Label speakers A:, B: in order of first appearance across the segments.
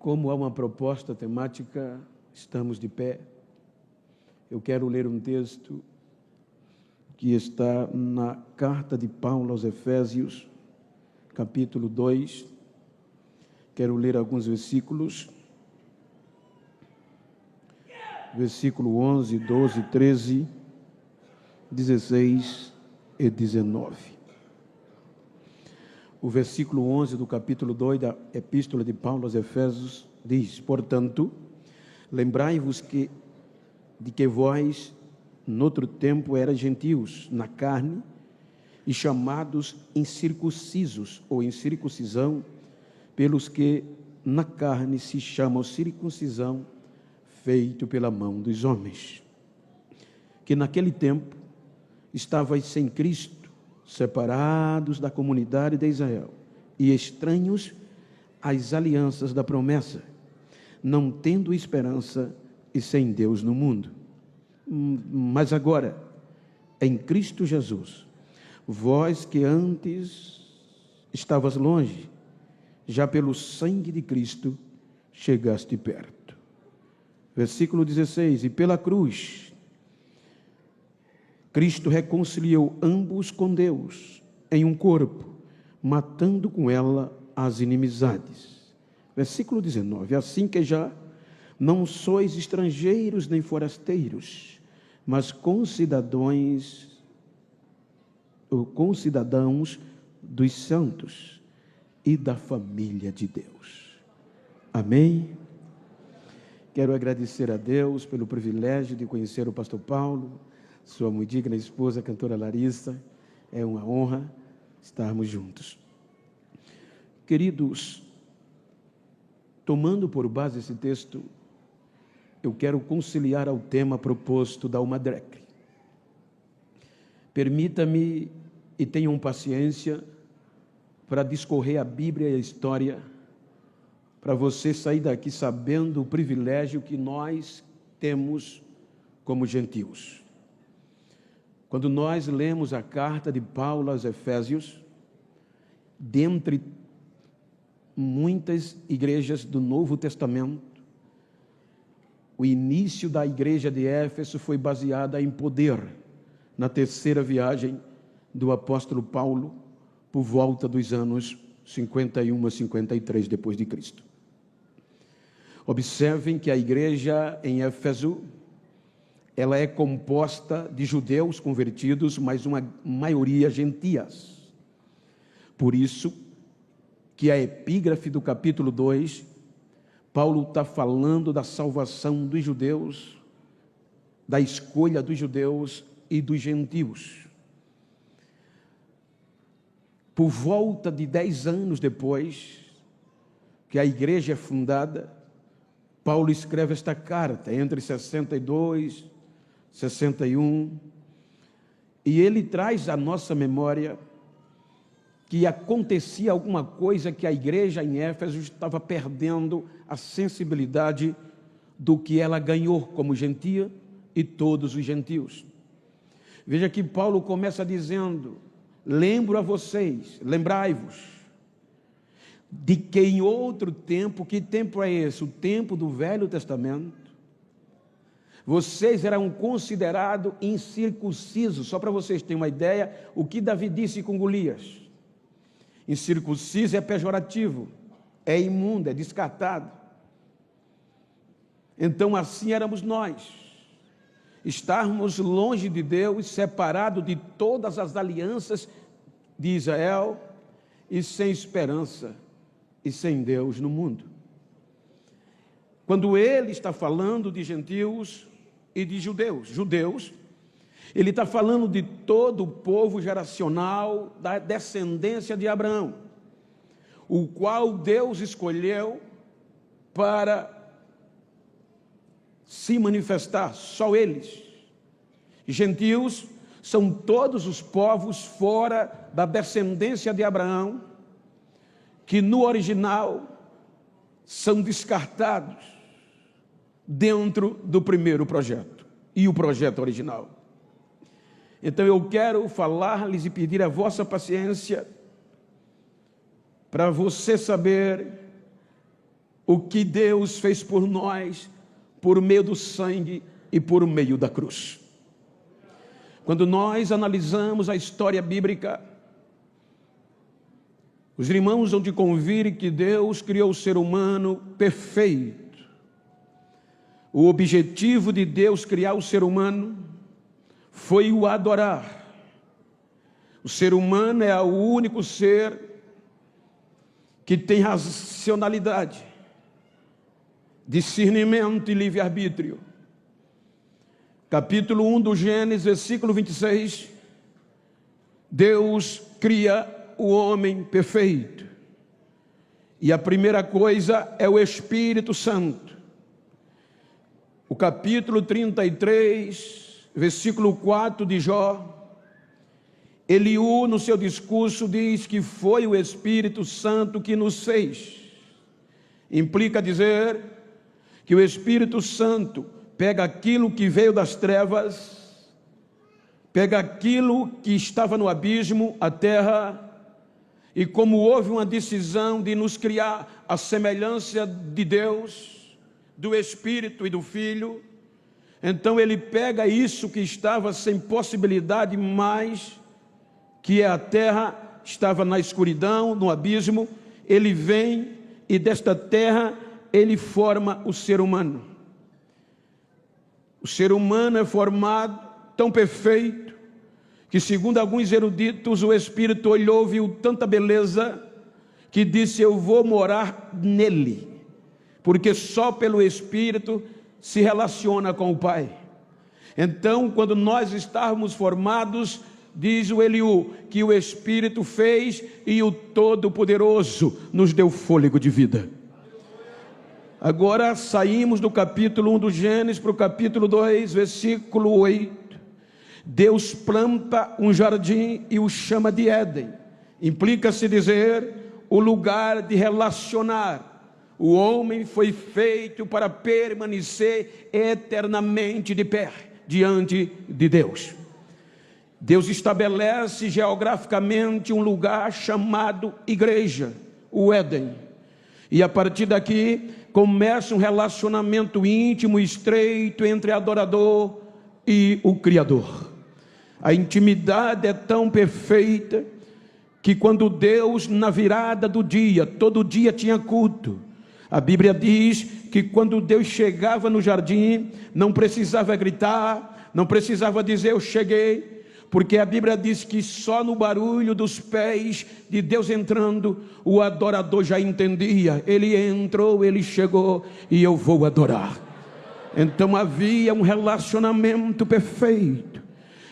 A: Como há uma proposta temática, estamos de pé. Eu quero ler um texto que está na carta de Paulo aos Efésios, capítulo 2. Quero ler alguns versículos. Versículo 11, 12, 13, 16 e 19. O versículo 11 do capítulo 2 da Epístola de Paulo aos Efésios diz: portanto, lembrai-vos de que vós, noutro tempo, erais gentios na carne e chamados incircuncisos ou incircuncisão, pelos que na carne se chama circuncisão, feito pela mão dos homens. Que naquele tempo estavais sem Cristo, separados da comunidade de Israel e estranhos às alianças da promessa, não tendo esperança e sem Deus no mundo. Mas agora, em Cristo Jesus, vós que antes estavas longe, já pelo sangue de Cristo chegaste perto. Versículo 16: e pela cruz, Cristo reconciliou ambos com Deus em um corpo, matando com ela as inimizades. Versículo 19: assim que já não sois estrangeiros nem forasteiros, mas concidadãos dos santos e da família de Deus. Amém? Quero agradecer a Deus pelo privilégio de conhecer o pastor Paulo, sua muito digna esposa, a cantora Larissa. É uma honra estarmos juntos. Queridos, tomando por base esse texto, eu quero conciliar ao tema proposto da Almadrec. Permita-me e tenham paciência para discorrer a Bíblia e a história, para você sair daqui sabendo o privilégio que nós temos como gentios. Quando nós lemos a carta de Paulo aos Efésios, dentre muitas igrejas do Novo Testamento, o início da igreja de Éfeso foi baseada em poder, na terceira viagem do apóstolo Paulo, por volta dos anos 51 a 53 depois de Cristo. Observem que a igreja em Éfeso, ela é composta de judeus convertidos, mas uma maioria gentias. Por isso que a epígrafe do capítulo 2, Paulo está falando da salvação dos judeus, da escolha dos judeus e dos gentios. Por volta de 10 anos depois que a igreja é fundada, Paulo escreve esta carta, entre 62 e 61, e ele traz à nossa memória que acontecia alguma coisa, que a igreja em Éfeso estava perdendo a sensibilidade do que ela ganhou como gentia e todos os gentios. Veja que Paulo começa dizendo: lembro a vocês, lembrai-vos, de que em outro tempo, que tempo é esse? O tempo do Velho Testamento, vocês eram considerados incircuncisos. Só para vocês terem uma ideia, o que Davi disse com Golias: incircunciso é pejorativo, é imundo, é descartado. Então assim éramos nós, estarmos longe de Deus, separados de todas as alianças de Israel e sem esperança e sem Deus no mundo. Quando ele está falando de gentios e de judeus, ele está falando de todo o povo geracional da descendência de Abraão, o qual Deus escolheu para se manifestar, só eles. Gentios são todos os povos fora da descendência de Abraão, que no original são descartados dentro do primeiro projeto e o projeto original. Então eu quero falar-lhes e pedir a vossa paciência para você saber o que Deus fez por nós, por meio do sangue e por meio da cruz. Quando nós analisamos a história bíblica, os irmãos vão te convir que Deus criou o ser humano perfeito. O objetivo de Deus criar o ser humano foi o adorar. O ser humano é o único ser que tem racionalidade, discernimento e livre-arbítrio. Capítulo 1 do Gênesis, versículo 26, Deus cria o homem perfeito. E a primeira coisa é o Espírito Santo. O capítulo 33, versículo 4 de Jó, Eliú, no seu discurso, diz que foi o Espírito Santo que nos fez. Implica dizer que o Espírito Santo pega aquilo que veio das trevas, pega aquilo que estava no abismo, a terra, e como houve uma decisão de nos criar à semelhança de Deus, do Espírito e do Filho, então ele pega isso que estava sem possibilidade mais, que é a terra, estava na escuridão, no abismo, ele vem e desta terra ele forma o ser humano. O ser humano é formado tão perfeito que, segundo alguns eruditos, o Espírito olhou, viu tanta beleza que disse: eu vou morar nele, porque só pelo Espírito se relaciona com o Pai. Então, quando nós estávamos formados, diz o Eliú, que o Espírito fez e o Todo-Poderoso nos deu fôlego de vida. Agora saímos do capítulo 1 do Gênesis para o capítulo 2, versículo 8. Deus planta um jardim e o chama de Éden. Implica-se dizer o lugar de relacionar. O homem foi feito para permanecer eternamente de pé diante de Deus. Deus estabelece geograficamente um lugar chamado igreja, o Éden. E a partir daqui começa um relacionamento íntimo e estreito entre adorador e o Criador. A intimidade é tão perfeita que quando Deus, na virada do dia, todo dia tinha culto. A Bíblia diz que quando Deus chegava no jardim, não precisava gritar, não precisava dizer eu cheguei, porque a Bíblia diz que só no barulho dos pés de Deus entrando, o adorador já entendia, ele entrou, ele chegou e eu vou adorar. Então havia um relacionamento perfeito.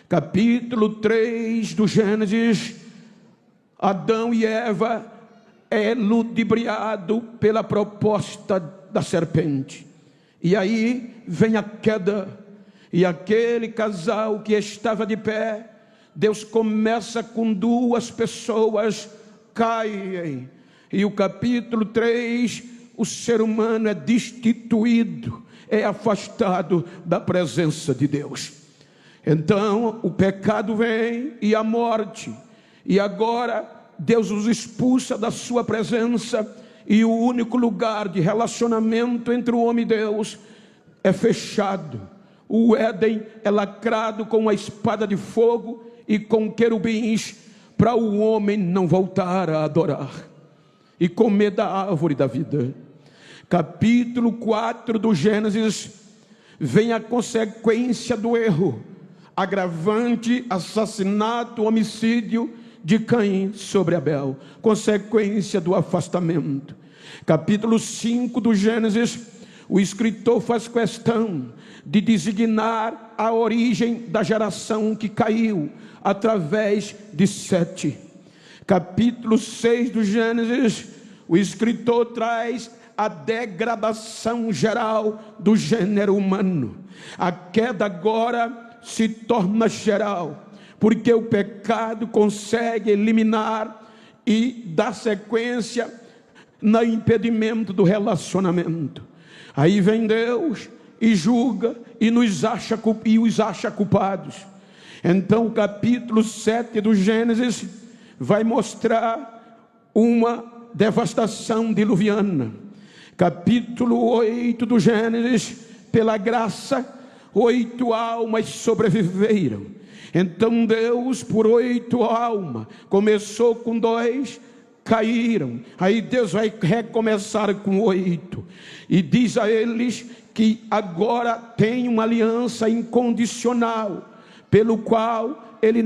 A: Capítulo 3 do Gênesis, Adão e Eva é ludibriado pela proposta da serpente. E aí vem a queda, e aquele casal que estava de pé, Deus começa com duas pessoas, caem, e o capítulo 3, o ser humano é destituído, é afastado da presença de Deus. Então o pecado vem e a morte, e agora Deus os expulsa da sua presença, e o único lugar de relacionamento entre o homem e Deus é fechado. O Éden é lacrado com uma espada de fogo e com querubins, para o homem não voltar a adorar e comer da árvore da vida. Capítulo 4 do Gênesis, vem a consequência do erro, agravante, assassinato, homicídio de Caim sobre Abel, consequência do afastamento. Capítulo 5 do Gênesis, o escritor faz questão de designar a origem da geração que caiu através de Sete. Capítulo 6 do Gênesis, o escritor traz a degradação geral do gênero humano. A queda agora se torna geral, porque o pecado consegue eliminar e dar sequência no impedimento do relacionamento. Aí vem Deus e julga e os acha culpados. Então o capítulo 7 do Gênesis vai mostrar uma devastação diluviana. capítulo 8 do Gênesis, pela graça, 8 almas sobreviveram. Então Deus, por 8 almas, começou com 2, caíram. Aí Deus vai recomeçar com 8 e diz a eles que agora tem uma aliança incondicional, pela qual ele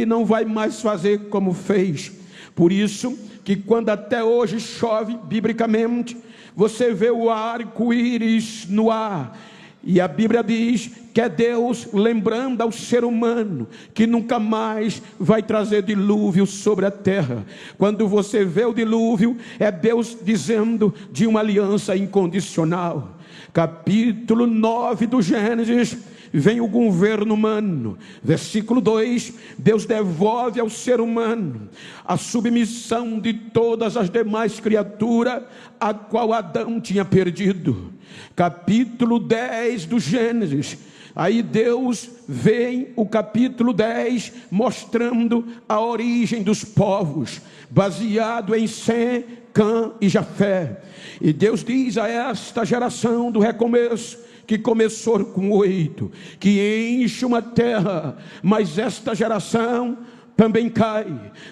A: não vai mais fazer como fez. Por isso que quando até hoje chove, biblicamente, você vê o arco-íris no ar, e a Bíblia diz que é Deus lembrando ao ser humano que nunca mais vai trazer dilúvio sobre a terra. Quando você vê o dilúvio, é Deus dizendo de uma aliança incondicional. Capítulo 9 do Gênesis, vem o governo humano. Versículo 2, Deus devolve ao ser humano a submissão de todas as demais criaturas, a qual Adão tinha perdido. Capítulo 10 do Gênesis, aí Deus vem o capítulo 10 mostrando a origem dos povos, baseado em Sem, Cã e Jafé. E Deus diz a esta geração do recomeço, que começou com 8, que enche uma terra, mas esta geração também cai,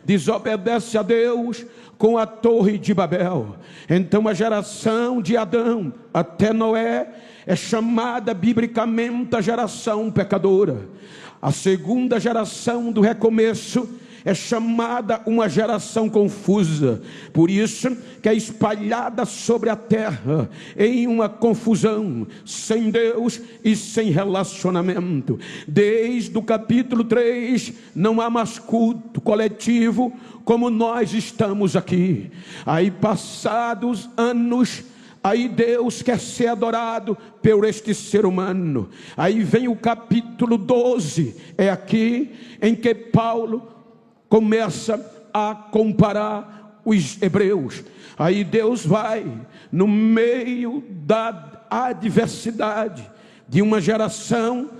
A: desobedece a Deus com a torre de Babel. Então a geração de Adão até Noé é chamada biblicamente a geração pecadora. A segunda geração do recomeço é chamada uma geração confusa. Por isso que é espalhada sobre a terra em uma confusão, sem Deus e sem relacionamento. Desde o capítulo 3 não há mais culto coletivo como nós estamos aqui. Aí passados anos, aí Deus quer ser adorado por este ser humano. Aí vem o capítulo 12, é aqui em que Paulo começa a comparar os hebreus. Aí Deus vai no meio da adversidade de uma geração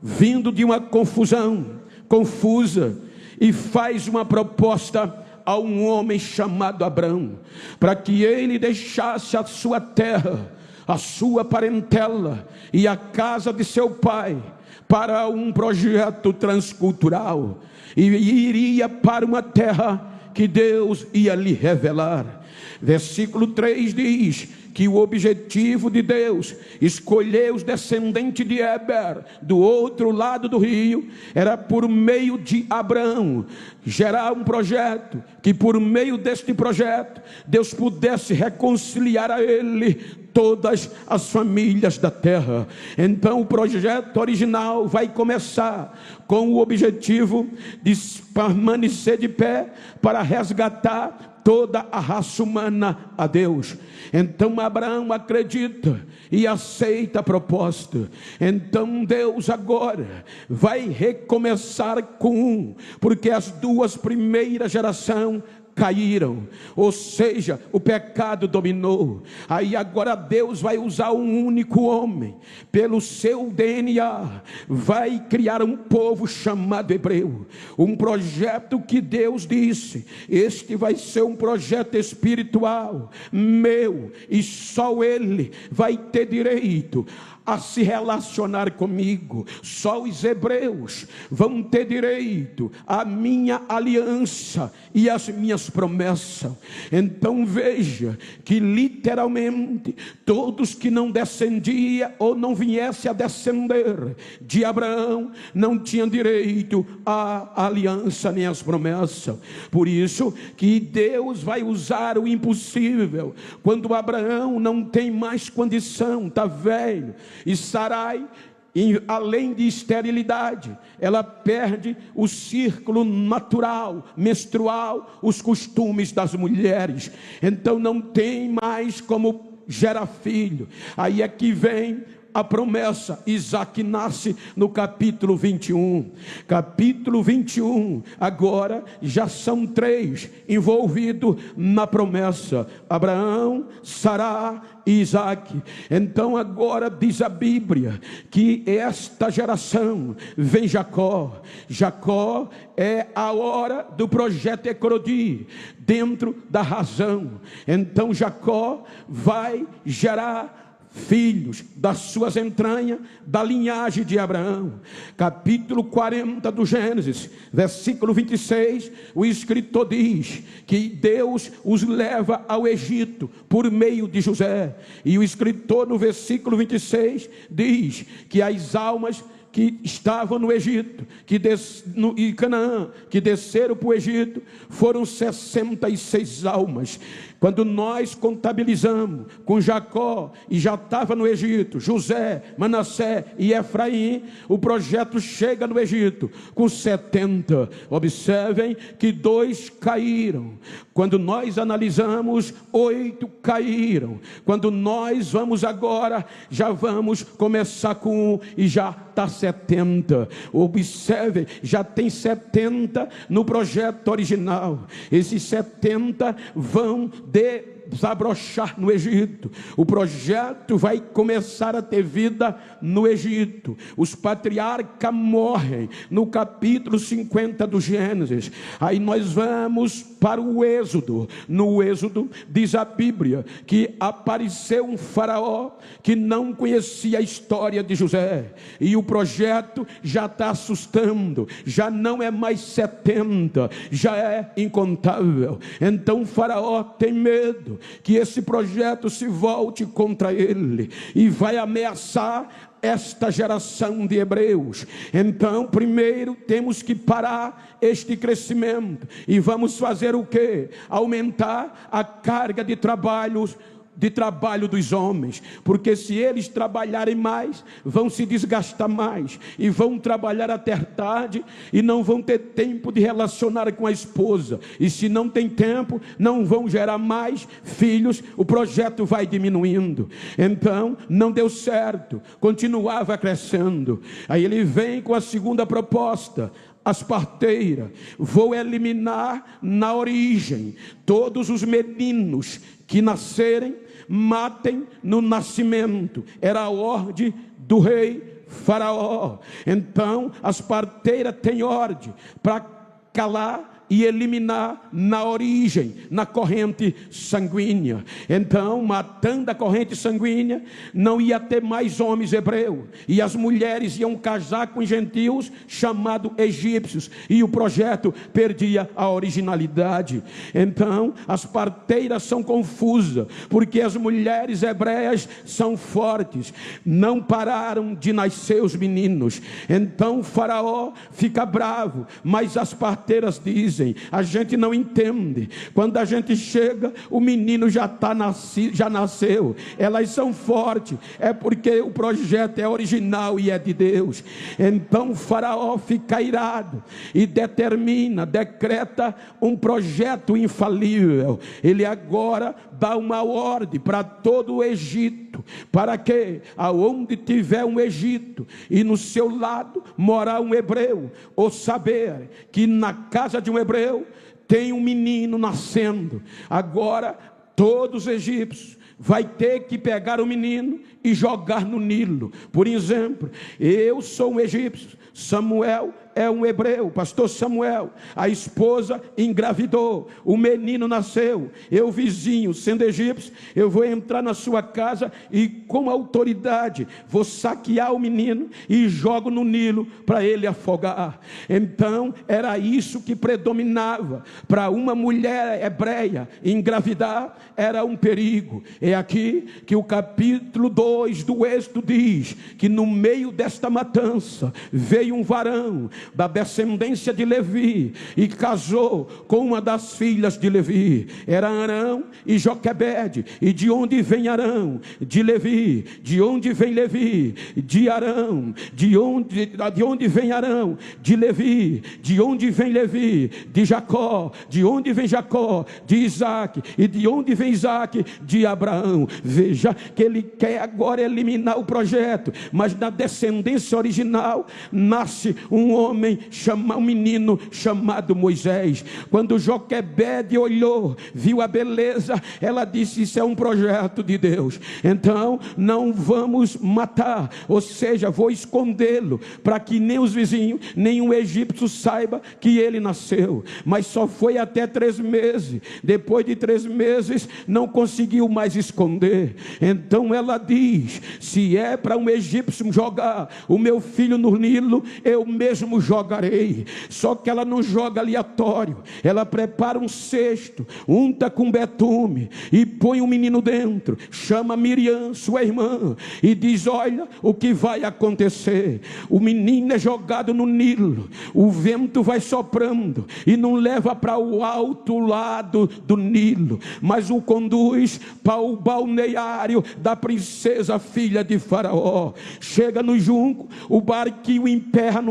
A: vindo de uma confusão confusa, e faz uma proposta a um homem chamado Abrão, para que ele deixasse a sua terra, a sua parentela e a casa de seu pai, para um projeto transcultural, e iria para uma terra que Deus ia lhe revelar. Versículo 3 diz que o objetivo de Deus escolher os descendentes de Éber do outro lado do rio era por meio de Abraão gerar um projeto, que por meio deste projeto Deus pudesse reconciliar a ele todas as famílias da terra. Então o projeto original vai começar com o objetivo de permanecer de pé para resgatar toda a raça humana a Deus. Então Abraão acredita e aceita a proposta. Então Deus agora vai recomeçar com porque as duas primeiras gerações caíram, ou seja, o pecado dominou. Aí agora Deus vai usar um único homem, pelo seu DNA, vai criar um povo chamado hebreu, um projeto que Deus disse, este vai ser um projeto espiritual, meu, e só ele vai ter direito a se relacionar comigo. Só os hebreus vão ter direito à minha aliança e às minhas promessas. Então veja que literalmente todos que não descendiam ou não viessem a descender de Abraão não tinham direito à aliança nem às promessas. Por isso que Deus vai usar o impossível. Quando Abraão não tem mais condição, está velho, e Sarai, além de esterilidade, ela perde o círculo natural, menstrual, os costumes das mulheres. Então não tem mais como gerar filho. Aí é que vem a promessa. Isaac nasce no capítulo 21. Capítulo 21, agora já são 3 envolvidos na promessa: Abraão, Sará e Isaac. Então agora diz a Bíblia que esta geração vem Jacó. Jacó é a hora do projeto Ecrodi, dentro da razão. Então Jacó vai gerar filhos das suas entranhas, da linhagem de Abraão. Capítulo 40 do Gênesis, versículo 26, o escritor diz que Deus os leva ao Egito por meio de José. E o escritor no versículo 26 diz que as almas que estavam no Egito, em Canaã, que desceram para o Egito, foram 66 almas. Quando nós contabilizamos com Jacó, e já estava no Egito, José, Manassés e Efraim, o projeto chega no Egito com 70. Observem que 2 caíram. Quando nós analisamos, 8 caíram. Quando nós vamos agora, já vamos começar com 1 e já está 70. Observe, já tem 70 no projeto original. Esses 70 vão desabrochar no Egito. O projeto vai começar a ter vida no Egito. Os patriarcas morrem no capítulo 50 do Gênesis. Aí nós vamos para o Êxodo. No Êxodo diz a Bíblia que apareceu um faraó que não conhecia a história de José, e o projeto já está assustando. Já não é mais 70, já é incontável. Então o faraó tem medo que esse projeto se volte contra ele e vai ameaçar esta geração de hebreus. Então primeiro temos que parar este crescimento, e vamos fazer o quê? Aumentar a carga de trabalho dos homens, porque se eles trabalharem mais, vão se desgastar mais, e vão trabalhar até tarde, e não vão ter tempo de relacionar com a esposa, e se não tem tempo, não vão gerar mais filhos, o projeto vai diminuindo. Então não deu certo, continuava crescendo. Aí ele vem com a segunda proposta: as parteiras. Vou eliminar na origem todos os meninos que nascerem, matem no nascimento. Era a ordem do rei Faraó. Então as parteiras têm ordem para calar e eliminar na origem, na corrente sanguínea. Então, matando a corrente sanguínea, não ia ter mais homens hebreus, e as mulheres iam casar com gentios chamados egípcios, e o projeto perdia a originalidade. Então as parteiras são confusas, porque as mulheres hebreias são fortes, não pararam de nascer os meninos. Então o faraó fica bravo, mas as parteiras dizem: a gente não entende. Quando a gente chega, o menino já nasceu. Elas são fortes, é porque o projeto é original e é de Deus. Então o faraó fica irado e decreta um projeto infalível. Ele agora dá uma ordem para todo o Egito, para que aonde tiver um Egito e no seu lado morar um hebreu, ou saber que na casa de um hebreu tem um menino nascendo, agora todos os egípcios vai ter que pegar o menino e jogar no Nilo. Por exemplo, eu sou um egípcio, Samuel é um hebreu, pastor Samuel, a esposa engravidou, o menino nasceu, eu vizinho, sendo egípcio, eu vou entrar na sua casa e com autoridade vou saquear o menino e jogo no Nilo para ele afogar. Então era isso que predominava. Para uma mulher hebreia engravidar era um perigo. É aqui que o capítulo 2 do Êxodo diz que no meio desta matança veio um varão da descendência de Levi, e casou com uma das filhas de Levi. Era Arão e Joquebede. E de onde vem Arão? De Levi. De onde vem Levi? De Arão. De onde vem Arão? De Levi. De onde vem Levi? De Jacó. De onde vem Jacó? De Isaac. E de onde vem Isaac? De Abraão. Veja que ele quer agora eliminar o projeto, mas na descendência original nasce um menino chamado Moisés. Quando Joquebede olhou, viu a beleza, ela disse: isso é um projeto de Deus, então não vamos matar, ou seja, vou escondê-lo, para que nem os vizinhos, nem o egípcio saiba que ele nasceu. Mas só foi até 3 meses. Depois de 3 meses não conseguiu mais esconder. Então ela diz: se é para um egípcio jogar o meu filho no Nilo, eu mesmo jogarei. Só que ela não joga aleatório, ela prepara um cesto, unta com betume e põe o menino dentro, chama Miriam, sua irmã, e diz: olha o que vai acontecer. O menino é jogado no Nilo, o vento vai soprando e não leva para o alto lado do Nilo, mas o conduz para o balneário da princesa filha de Faraó. Chega no junco, o barquinho emperra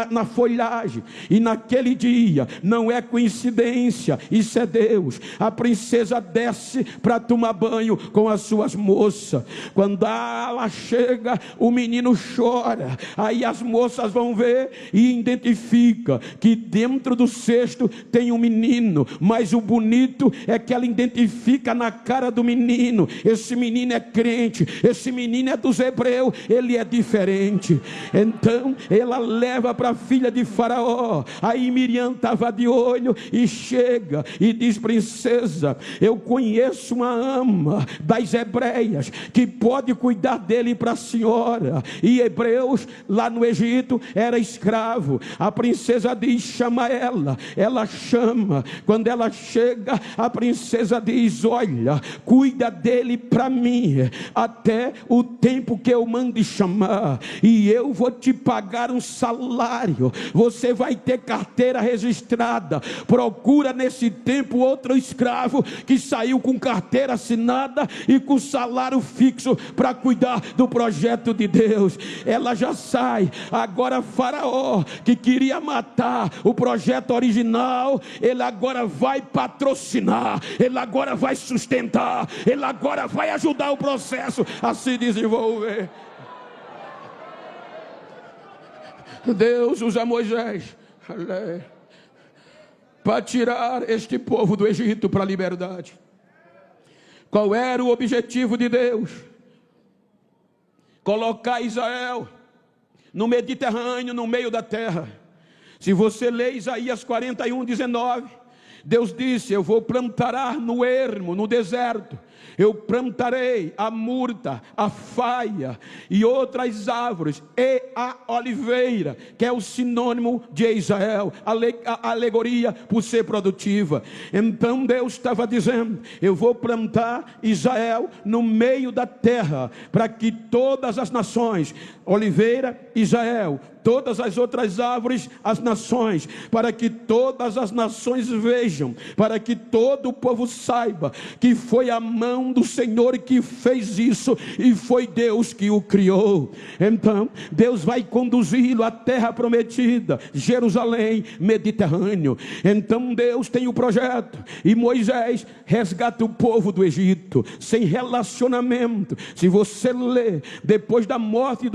A: na folhagem, e naquele dia, não é coincidência, isso é Deus, a princesa desce para tomar banho com as suas moças. Quando ela chega, o menino chora. Aí as moças vão ver e identifica que dentro do cesto tem um menino, mas o bonito é que ela identifica na cara do menino: esse menino é crente, esse menino é dos hebreus, ele é diferente. Então ela leva para a filha de Faraó. Aí Miriam estava de olho e chega e diz: princesa, eu conheço uma ama das hebreias que pode cuidar dele para a senhora. E hebreus lá no Egito era escravo. A princesa diz: chama ela. Ela chama. Quando ela chega, a princesa diz: olha, cuida dele para mim até o tempo que eu mande chamar, e eu vou te pagar um salário. Você vai ter carteira registrada. Procura nesse tempo outro escravo que saiu com carteira assinada e com salário fixo para cuidar do projeto de Deus. Ela já sai. Agora Faraó, que queria matar o projeto original, ele agora vai patrocinar, ele agora vai sustentar, ele agora vai ajudar o processo a se desenvolver. Deus usa Moisés para tirar este povo do Egito para a liberdade. Qual era o objetivo de Deus? Colocar Israel no Mediterrâneo, no meio da terra. Se você lê Isaías 41:19, Deus disse: eu vou plantar no ermo, no deserto. Eu plantarei a murta, a faia e outras árvores, e a oliveira, que é o sinônimo de Israel, a alegoria por ser produtiva. Então Deus estava dizendo: eu vou plantar Israel no meio da terra, para que todas as nações, oliveira, Israel, todas as outras árvores, as nações, para que todas as nações vejam, para que todo o povo saiba que foi a mão do Senhor que fez isso, e foi Deus que o criou. Então Deus vai conduzi-lo à terra prometida, Jerusalém, Mediterrâneo. Então Deus tem o projeto, e Moisés resgata o povo do Egito, sem relacionamento. Se você ler, depois da morte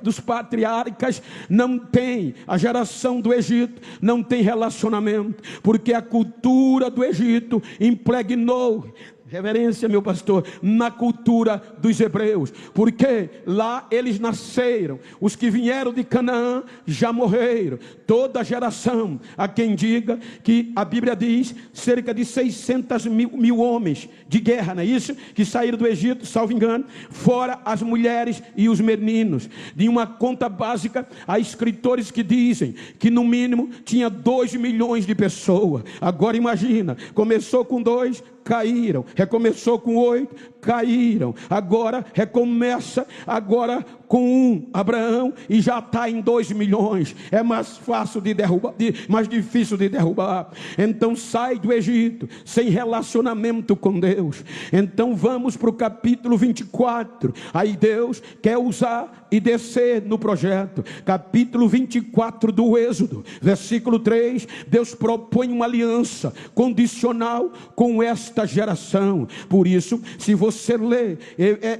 A: dos patriarcas, não tem a geração do Egito, não tem relacionamento, porque a cultura do Egito impregnou, reverência, meu pastor, na cultura dos hebreus, porque lá eles nasceram. Os que vieram de Canaã já morreram. Toda a geração, há quem diga que a Bíblia diz cerca de 600 mil homens de guerra, não é isso? Que saíram do Egito, salvo engano, fora as mulheres e os meninos. De uma conta básica, há escritores que dizem que no mínimo tinha 2 milhões de pessoas. Agora imagina, começou com 2, caíram. Recomeçou com 8, caíram. Agora recomeça agora com Abraão, e já está em 2 milhões. É mais fácil de derrubar, mais difícil de derrubar. Então sai do Egito sem relacionamento com Deus. Então vamos para o capítulo 24. Aí Deus quer usar e descer no projeto. Capítulo 24 do Êxodo, versículo 3. Deus propõe uma aliança condicional com esta geração. Por isso, se você ler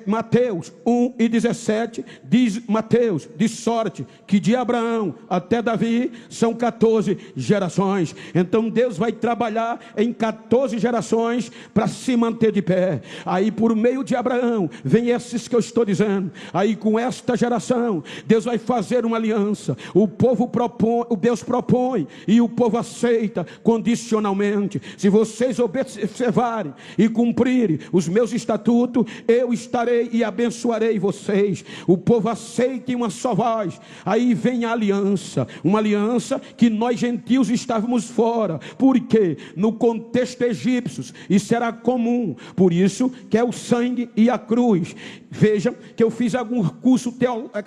A: Mateus 1:17, diz Mateus, de sorte que de Abraão até Davi são 14 gerações. Então Deus vai trabalhar em 14 gerações para se manter de pé. Aí por meio de Abraão vem esses que eu estou dizendo. Aí com esta geração Deus vai fazer uma aliança. O povo propõe, o Deus propõe e o povo aceita condicionalmente. Se vocês observarem e cumprirem os meus estatutos, eu estarei e abençoarei vocês. O povo aceita em uma só voz. Aí vem a aliança, uma aliança que nós gentios estávamos fora. Por quê? No contexto egípcio isso era comum. Por isso que é o sangue e a cruz. Veja que eu fiz algum curso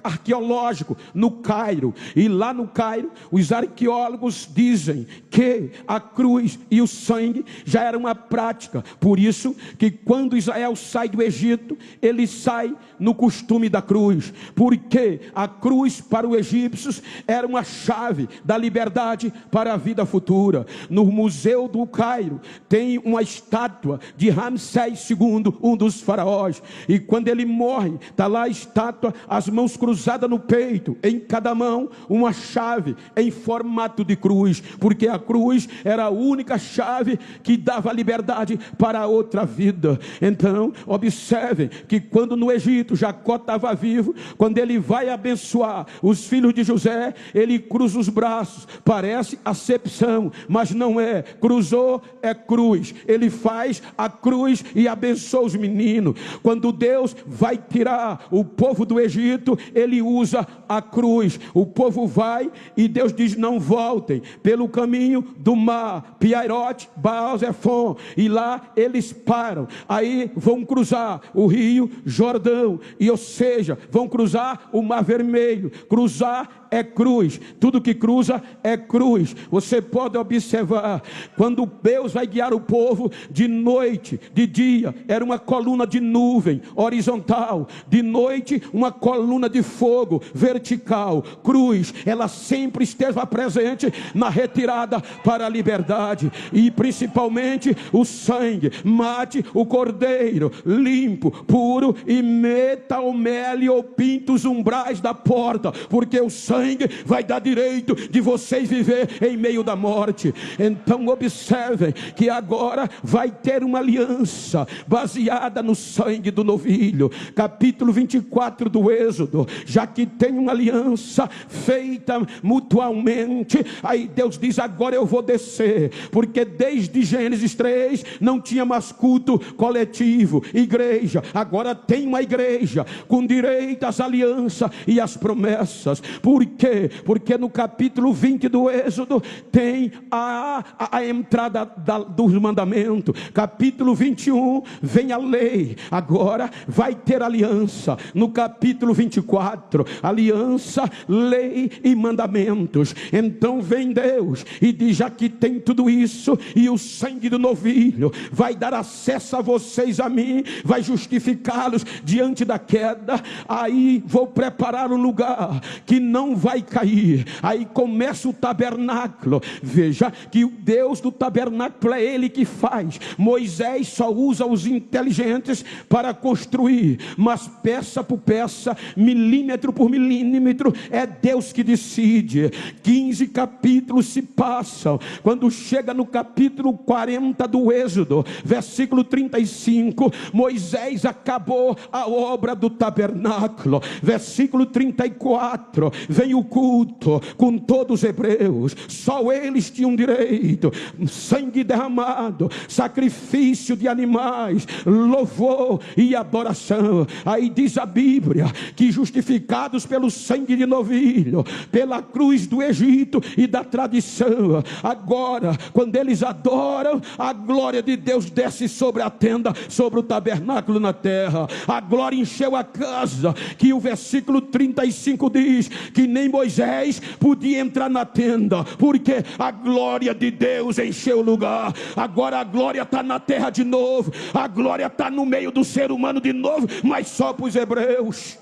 A: arqueológico no Cairo, e lá no Cairo os arqueólogos dizem que a cruz e o sangue já era uma prática. Por isso que quando Israel sai do Egito, ele sai no costume da cruz, porque a cruz para os egípcios era uma chave da liberdade para a vida futura. No Museu do Cairo tem uma estátua de Ramsés II, um dos faraós, e quando ele morre, está lá a estátua, as mãos cruzadas no peito, em cada mão uma chave em formato de cruz, porque a cruz era a única chave que dava liberdade para a outra vida. Então observem que quando no Egito Jacó estava vivo, quando ele vai abençoar os filhos de José, ele cruza os braços. Parece acepção, mas não é. Cruzou é cruz. Ele faz a cruz e abençoa os meninos. Quando Deus vai tirar o povo do Egito, ele usa a cruz. O povo vai e Deus diz: não voltem pelo caminho do mar, Piairote, Baal-Zephon, e lá eles param. Aí vão cruzar o rio Jordão, e ou seja, vão cruzar o Mar Vermelho. Cruzar é cruz, tudo que cruza é cruz. Você pode observar, quando Deus vai guiar o povo, de noite, de dia, era uma coluna de nuvem horizontal, de noite uma coluna de fogo vertical. Cruz, ela sempre esteve presente na retirada para a liberdade, e principalmente o sangue. Mate o cordeiro limpo, puro, e meta o mel ou pinta os umbrais da porta, porque o sangue vai dar direito de vocês viver em meio da morte. Então observem que agora vai ter uma aliança baseada no sangue do novilho. Capítulo 24 do Êxodo, já que tem uma aliança feita mutualmente, aí Deus diz: agora eu vou descer, porque desde Gênesis 3 não tinha mais culto coletivo, igreja. Agora tem uma igreja com direito às alianças e às promessas. Por quê? Porque no capítulo 20 do Êxodo tem a entrada dos mandamentos. Capítulo 21 vem a lei. Agora vai ter aliança. No capítulo 24, aliança, lei e mandamentos. Então vem Deus e diz: já que tem tudo isso, e o sangue do novilho vai dar acesso a vocês, a mim, vai justificá-los diante da queda, aí vou preparar um lugar que não vai cair. Aí começa o tabernáculo. Veja que o Deus do tabernáculo é Ele que faz. Moisés só usa os inteligentes para construir, mas peça por peça, milímetro por milímetro, é Deus que decide. 15 capítulos se passam. Quando chega no capítulo 40 do Êxodo, versículo 35, Moisés acabou a obra do tabernáculo. Versículo 34, vem vem o culto com todos os hebreus. Só eles tinham direito. Sangue derramado, sacrifício de animais, louvor e adoração. Aí diz a Bíblia que justificados pelo sangue de novilho, pela cruz do Egito e da tradição, agora quando eles adoram, a glória de Deus desce sobre a tenda, sobre o tabernáculo na terra. A glória encheu a casa, que o versículo 35 diz que nem Moisés podia entrar na tenda, porque a glória de Deus encheu o lugar. Agora a glória está na terra de novo, a glória está no meio do ser humano de novo, mas só para os hebreus.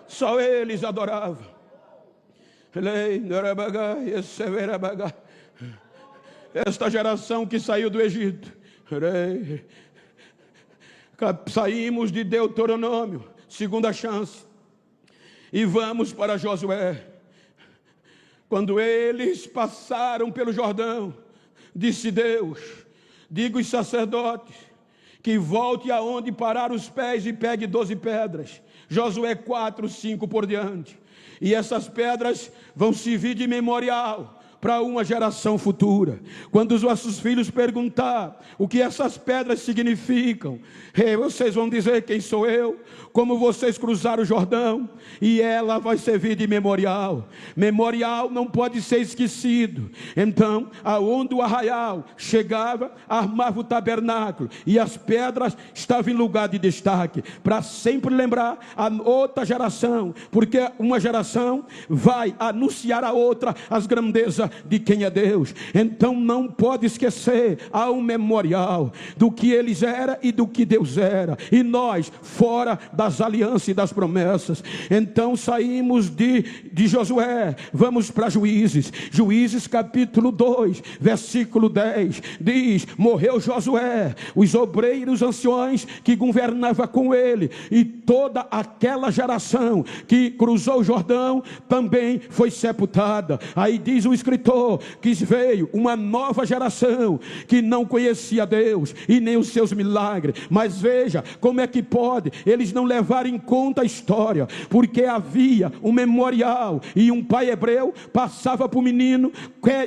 A: Só eles adoravam. Esta geração que saiu do Egito, saímos de Deuteronômio, segunda chance, e vamos para Josué. Quando eles passaram pelo Jordão, disse Deus: diga aos sacerdotes que volte aonde parar os pés e pegue 12 pedras. Josué 4, 5 por diante. E essas pedras vão servir de memorial para uma geração futura. Quando os vossos filhos perguntar o que essas pedras significam, vocês vão dizer: quem sou eu? Como vocês cruzaram o Jordão? E ela vai servir de memorial. Memorial não pode ser esquecido. Então, aonde o arraial chegava, armava o tabernáculo, e as pedras estavam em lugar de destaque, para sempre lembrar a outra geração, porque uma geração vai anunciar a outra as grandezas de quem é Deus. Então não pode esquecer, há um memorial do que eles eram e do que Deus era, e nós fora das alianças e das promessas. Então saímos de Josué, vamos para Juízes. Juízes capítulo 2, versículo 10, diz: morreu Josué, os obreiros anciões que governava com ele, e toda aquela geração que cruzou o Jordão também foi sepultada. Aí diz o escritor que veio uma nova geração que não conhecia Deus e nem os seus milagres. Mas veja como é que pode eles não levarem em conta a história, porque havia um memorial, e um pai hebreu passava para o menino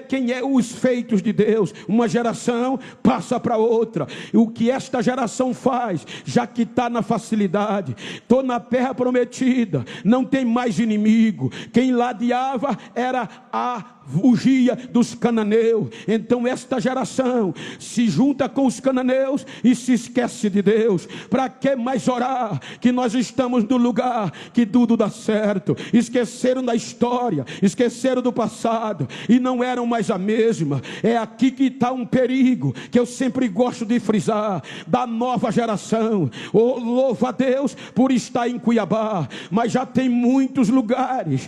A: quem é os feitos de Deus. Uma geração passa para outra. E o que esta geração faz, já que está na facilidade, estou na terra prometida, não tem mais inimigo, quem ladeava era a fugia dos cananeus. Então esta geração se junta com os cananeus e se esquece de Deus. Para que mais orar? Que nós estamos no lugar que tudo dá certo. Esqueceram da história, esqueceram do passado e não eram mais a mesma. É aqui que está um perigo que eu sempre gosto de frisar, da nova geração. Louva a Deus por estar em Cuiabá, mas já tem muitos lugares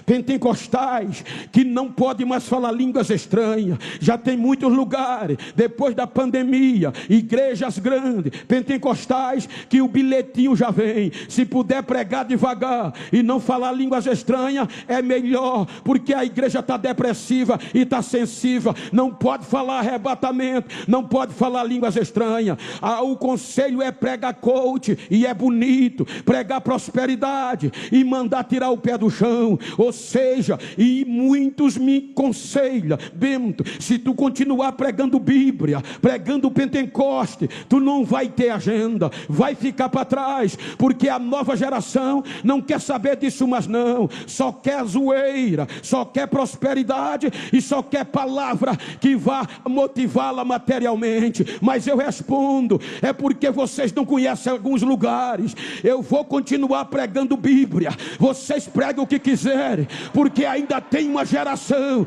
A: pentecostais que não pode mais falar línguas estranhas. Já tem muitos lugares, depois da pandemia, igrejas grandes, pentecostais, que o bilhetinho já vem: se puder pregar devagar e não falar línguas estranhas, é melhor, porque a igreja está depressiva e está sensível. Não pode falar arrebatamento, não pode falar línguas estranhas. O conselho é pregar coach, e é bonito pregar prosperidade e mandar tirar o pé do chão. Ou seja, e muitos me aconselham: Bento, se tu continuar pregando Bíblia, pregando Pentecoste, tu não vai ter agenda, vai ficar para trás, porque a nova geração não quer saber disso mais não, só quer zoeira, só quer prosperidade e só quer palavra que vá motivá-la materialmente. Mas eu respondo: é porque vocês não conhecem alguns lugares. Eu vou continuar pregando Bíblia, vocês pregam o que quiserem, porque ainda tem uma geração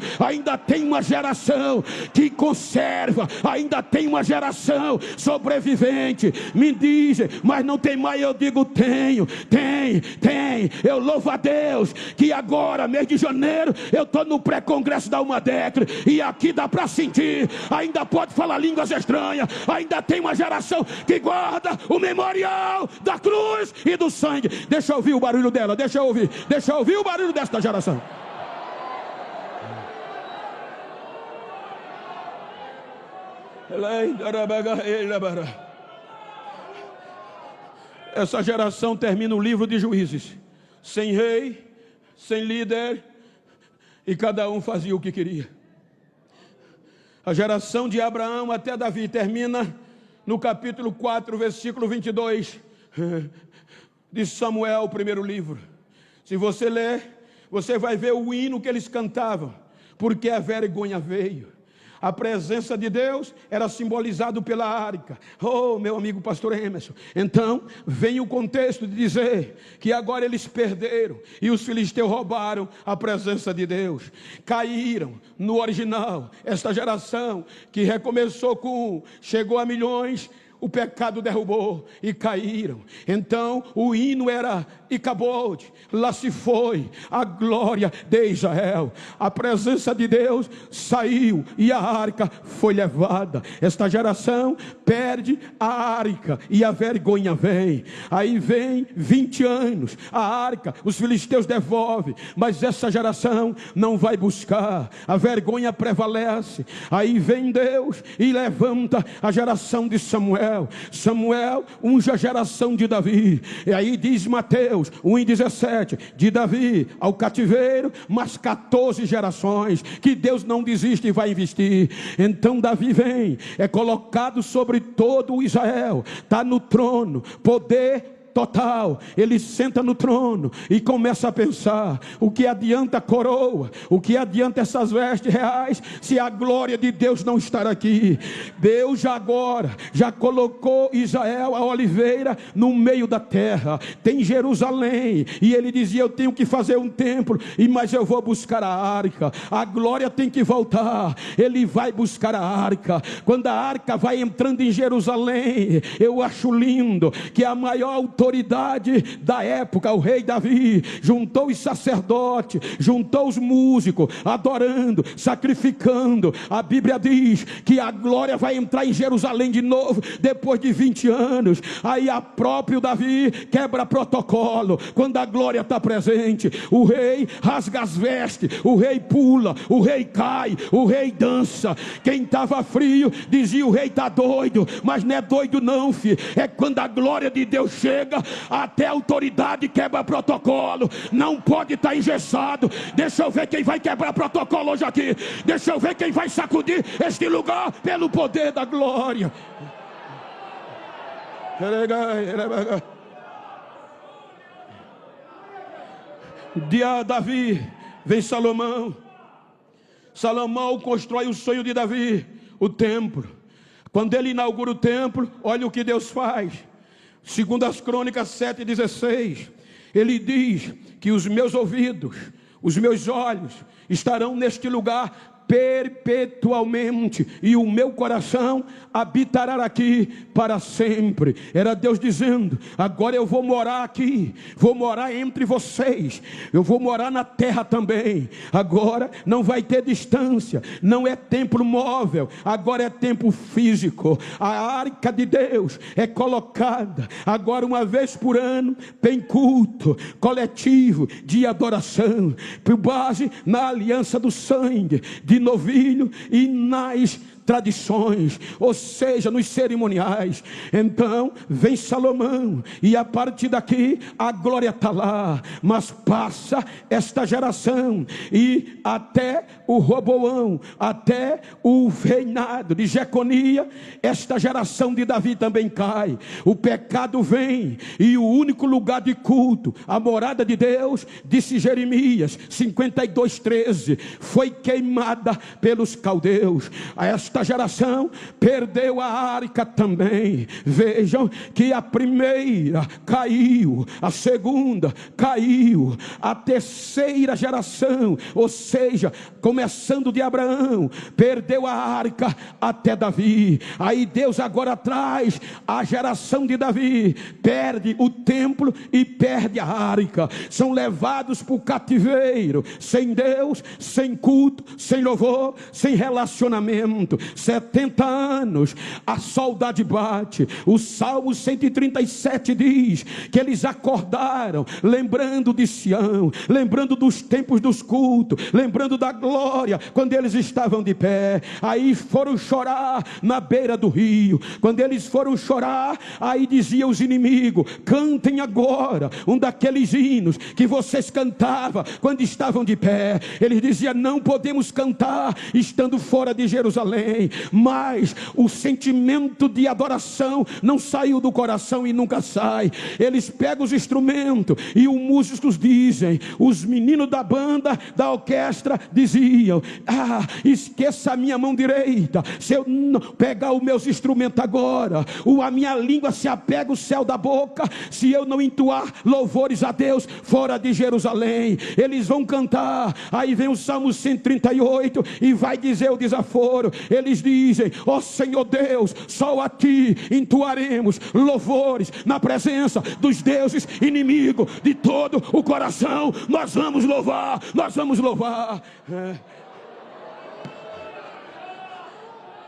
A: que conserva, ainda tem uma geração sobrevivente. Me dizem: mas não tem mais? Eu digo: tem. Eu louvo a Deus que agora, mês de janeiro, eu estou no pré-congresso da Almadecle, e aqui dá para sentir, ainda pode falar línguas estranhas, ainda tem uma geração que guarda o memorial da cruz e do sangue. Deixa eu ouvir o barulho dela, deixa eu ouvir o barulho desta geração. Essa geração termina o livro de Juízes, sem rei, sem líder, e cada um fazia o que queria. A geração de Abraão até Davi termina no capítulo 4, versículo 22 de Samuel, o primeiro livro. Se você ler, você vai ver o hino que eles cantavam, porque a vergonha veio. A presença de Deus era simbolizado pela arca. Oh, meu amigo pastor Emerson. Então, vem o contexto de dizer que agora eles perderam e os filisteus roubaram a presença de Deus. Caíram no original. Esta geração que recomeçou chegou a milhões, o pecado derrubou e caíram. Então o hino era Icabode, lá se foi a glória de Israel. A presença de Deus saiu e a arca foi levada. Esta geração perde a arca e a vergonha vem. Aí vem 20 anos, a arca, os filisteus devolvem, mas essa geração não vai buscar. A vergonha prevalece. Aí vem Deus e levanta a geração de Samuel. Samuel unge a geração de Davi. E aí diz Mateus 1:17, de Davi ao cativeiro, mas 14 gerações, que Deus não desiste e vai investir. Então Davi vem, é colocado sobre todo o Israel, está no trono, poder total. Ele senta no trono e começa a pensar: o que adianta a coroa, o que adianta essas vestes reais, se a glória de Deus não estar aqui? Deus já colocou Israel, a oliveira, no meio da terra, tem Jerusalém, e ele dizia: eu tenho que fazer um templo, mas eu vou buscar a arca, a glória tem que voltar. Ele vai buscar a arca. Quando a arca vai entrando em Jerusalém, eu acho lindo que a maior autoridade da época, o rei Davi, juntou os sacerdotes, juntou os músicos, adorando, sacrificando. A Bíblia diz que a glória vai entrar em Jerusalém de novo, depois de 20 anos. Aí a próprio Davi quebra protocolo. Quando a glória está presente, o rei rasga as vestes, o rei pula, o rei cai, o rei dança. Quem estava frio dizia: o rei está doido. Mas não é doido não, filho. É quando a glória de Deus chega, até a autoridade quebra protocolo. Não pode estar engessado. Deixa eu ver quem vai quebrar protocolo hoje aqui. Deixa eu ver quem vai sacudir este lugar pelo poder da glória. De Davi vem Salomão. Salomão constrói o sonho de Davi, o templo. Quando ele inaugura o templo, olha o que Deus faz. Segundo as Crônicas 7:16, ele diz que os meus ouvidos, os meus olhos estarão neste lugar perpetualmente, e o meu coração habitará aqui para sempre. Era Deus dizendo: agora eu vou morar aqui, vou morar entre vocês, eu vou morar na terra também. Agora não vai ter distância, não é templo móvel, agora é templo físico. A arca de Deus é colocada agora uma vez por ano, tem culto coletivo de adoração, por base na aliança do sangue de novilho e nas tradições, ou seja, nos cerimoniais. Então vem Salomão, e a partir daqui a glória está lá. Mas passa esta geração, e até o Roboão, até o reinado de Jeconia, esta geração de Davi também cai. O pecado vem, e o único lugar de culto, a morada de Deus, disse Jeremias 52:13, foi queimada pelos caldeus. Esta geração perdeu a arca também. Vejam que a primeira caiu, a segunda caiu, a terceira geração, ou seja, começando de Abraão, perdeu a arca até Davi. Aí Deus agora traz a geração de Davi, perde o templo e perde a arca. São levados para o cativeiro, sem Deus, sem culto, sem louvor, sem relacionamento. 70 anos, a saudade bate. O Salmo 137 diz que eles acordaram, lembrando de Sião, lembrando dos tempos dos cultos, lembrando da glória, quando eles estavam de pé. Aí foram chorar na beira do rio. Quando eles foram chorar, aí diziam os inimigos: cantem agora um daqueles hinos que vocês cantavam quando estavam de pé. Eles diziam: não podemos cantar estando fora de Jerusalém. Mas o sentimento de adoração não saiu do coração e nunca sai. Eles pegam os instrumentos e os músicos dizem, os meninos da banda, da orquestra diziam: esqueça a minha mão direita, se eu não pegar os meus instrumentos agora, a minha língua se apega ao céu da boca, se eu não entoar louvores a Deus fora de Jerusalém. Eles vão cantar. Aí vem o Salmo 138 e vai dizer o desaforo. Eles dizem: ó Senhor Deus, só a ti entoaremos louvores na presença dos deuses inimigos de todo o coração. Nós vamos louvar, nós vamos louvar.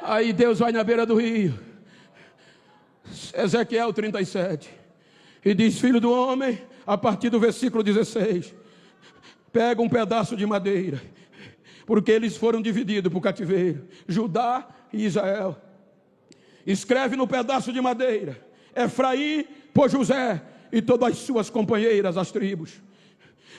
A: Aí Deus vai na beira do rio, Ezequiel 37, e diz: filho do homem, a partir do versículo 16, pega um pedaço de madeira, porque eles foram divididos por cativeiro, Judá e Israel. Escreve no pedaço de madeira: Efraim por José e todas as suas companheiras, as tribos.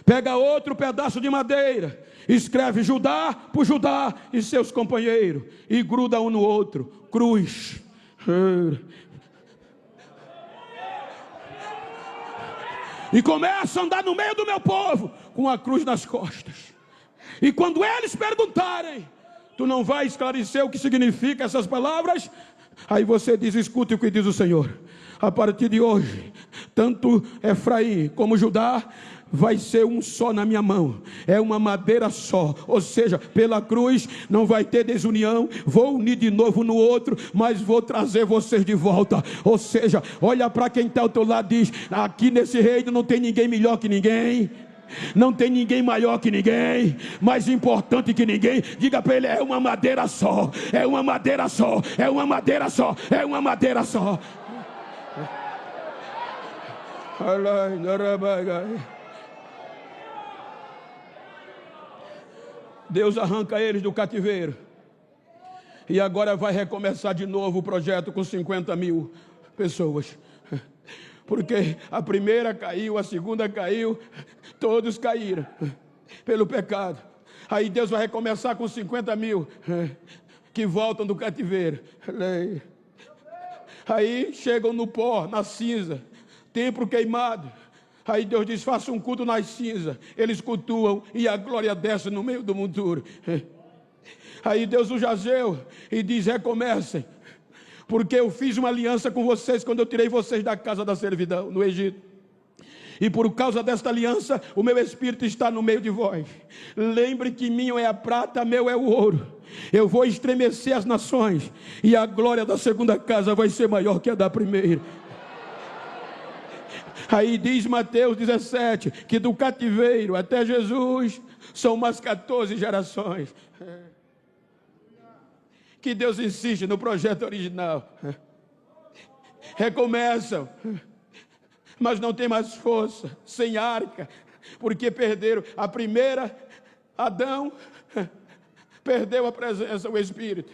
A: Pega outro pedaço de madeira, escreve Judá por Judá e seus companheiros, e gruda um no outro, cruz. E começa a andar no meio do meu povo com a cruz nas costas. E quando eles perguntarem: tu não vai esclarecer o que significa essas palavras? Aí você diz: escute o que diz o Senhor. A partir de hoje, tanto Efraim como Judá vai ser um só na minha mão, é uma madeira só. Ou seja, pela cruz não vai ter desunião. Vou unir de novo no outro, mas vou trazer vocês de volta. Ou seja, olha para quem está ao teu lado e diz: aqui nesse reino não tem ninguém melhor que ninguém, não tem ninguém maior que ninguém, mais importante que ninguém. Diga para ele: é uma madeira só, é uma madeira só, é uma madeira só, é uma madeira só. Deus arranca eles do cativeiro e agora vai recomeçar de novo o projeto com 50 mil pessoas. Porque a primeira caiu, a segunda caiu, todos caíram pelo pecado. Aí Deus vai recomeçar com 50 mil que voltam do cativeiro. Aí chegam no pó, na cinza, templo queimado. Aí Deus diz: faça um culto nas cinzas. Eles cultuam e a glória desce no meio do monturo. Aí Deus os jazeu e diz: recomecem, porque eu fiz uma aliança com vocês quando eu tirei vocês da casa da servidão no Egito. E por causa desta aliança, o meu Espírito está no meio de vós. Lembre que minha é a prata, meu é o ouro. Eu vou estremecer as nações, e a glória da segunda casa vai ser maior que a da primeira. Aí diz Mateus 17, que do cativeiro até Jesus são umas 14 gerações. Que Deus insiste no projeto original. Recomeçam, mas não tem mais força, sem arca, porque perderam a primeira. Adão perdeu a presença, o Espírito.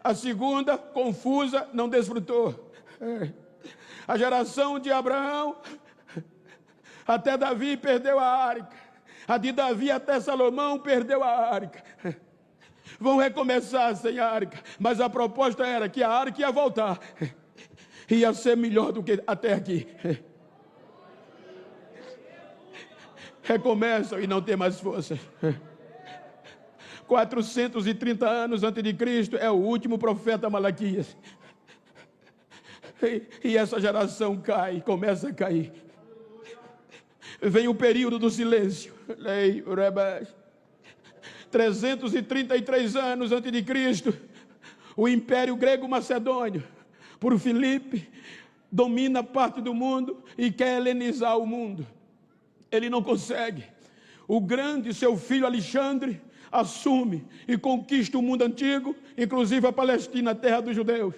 A: A segunda, confusa, não desfrutou. A geração de Abraão até Davi perdeu a arca. A de Davi até Salomão perdeu a arca. Vão recomeçar sem a arca, mas a proposta era que a arca ia voltar, ia ser melhor do que até aqui. Recomeçam e não tem mais força. 430 anos antes de Cristo é o último profeta Malaquias. E essa geração cai, começa a cair. Vem o período do silêncio. 333 anos antes de Cristo, o Império Grego-Macedônio, por Filipe, domina parte do mundo e quer helenizar o mundo. Ele não consegue. O grande, seu filho Alexandre, assume e conquista o mundo antigo, inclusive a Palestina, a terra dos judeus.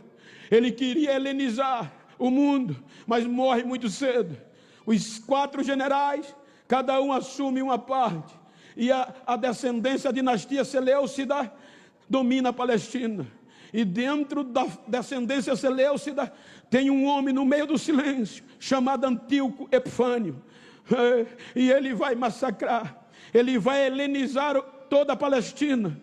A: Ele queria helenizar o mundo, mas morre muito cedo. Os 4 generais, cada um assume uma parte, e a descendência, a dinastia Seleucida domina a Palestina. E dentro da descendência Seleucida tem um homem no meio do silêncio, chamado Antíoco Epifânio. E ele vai massacrar, ele vai helenizar toda a Palestina.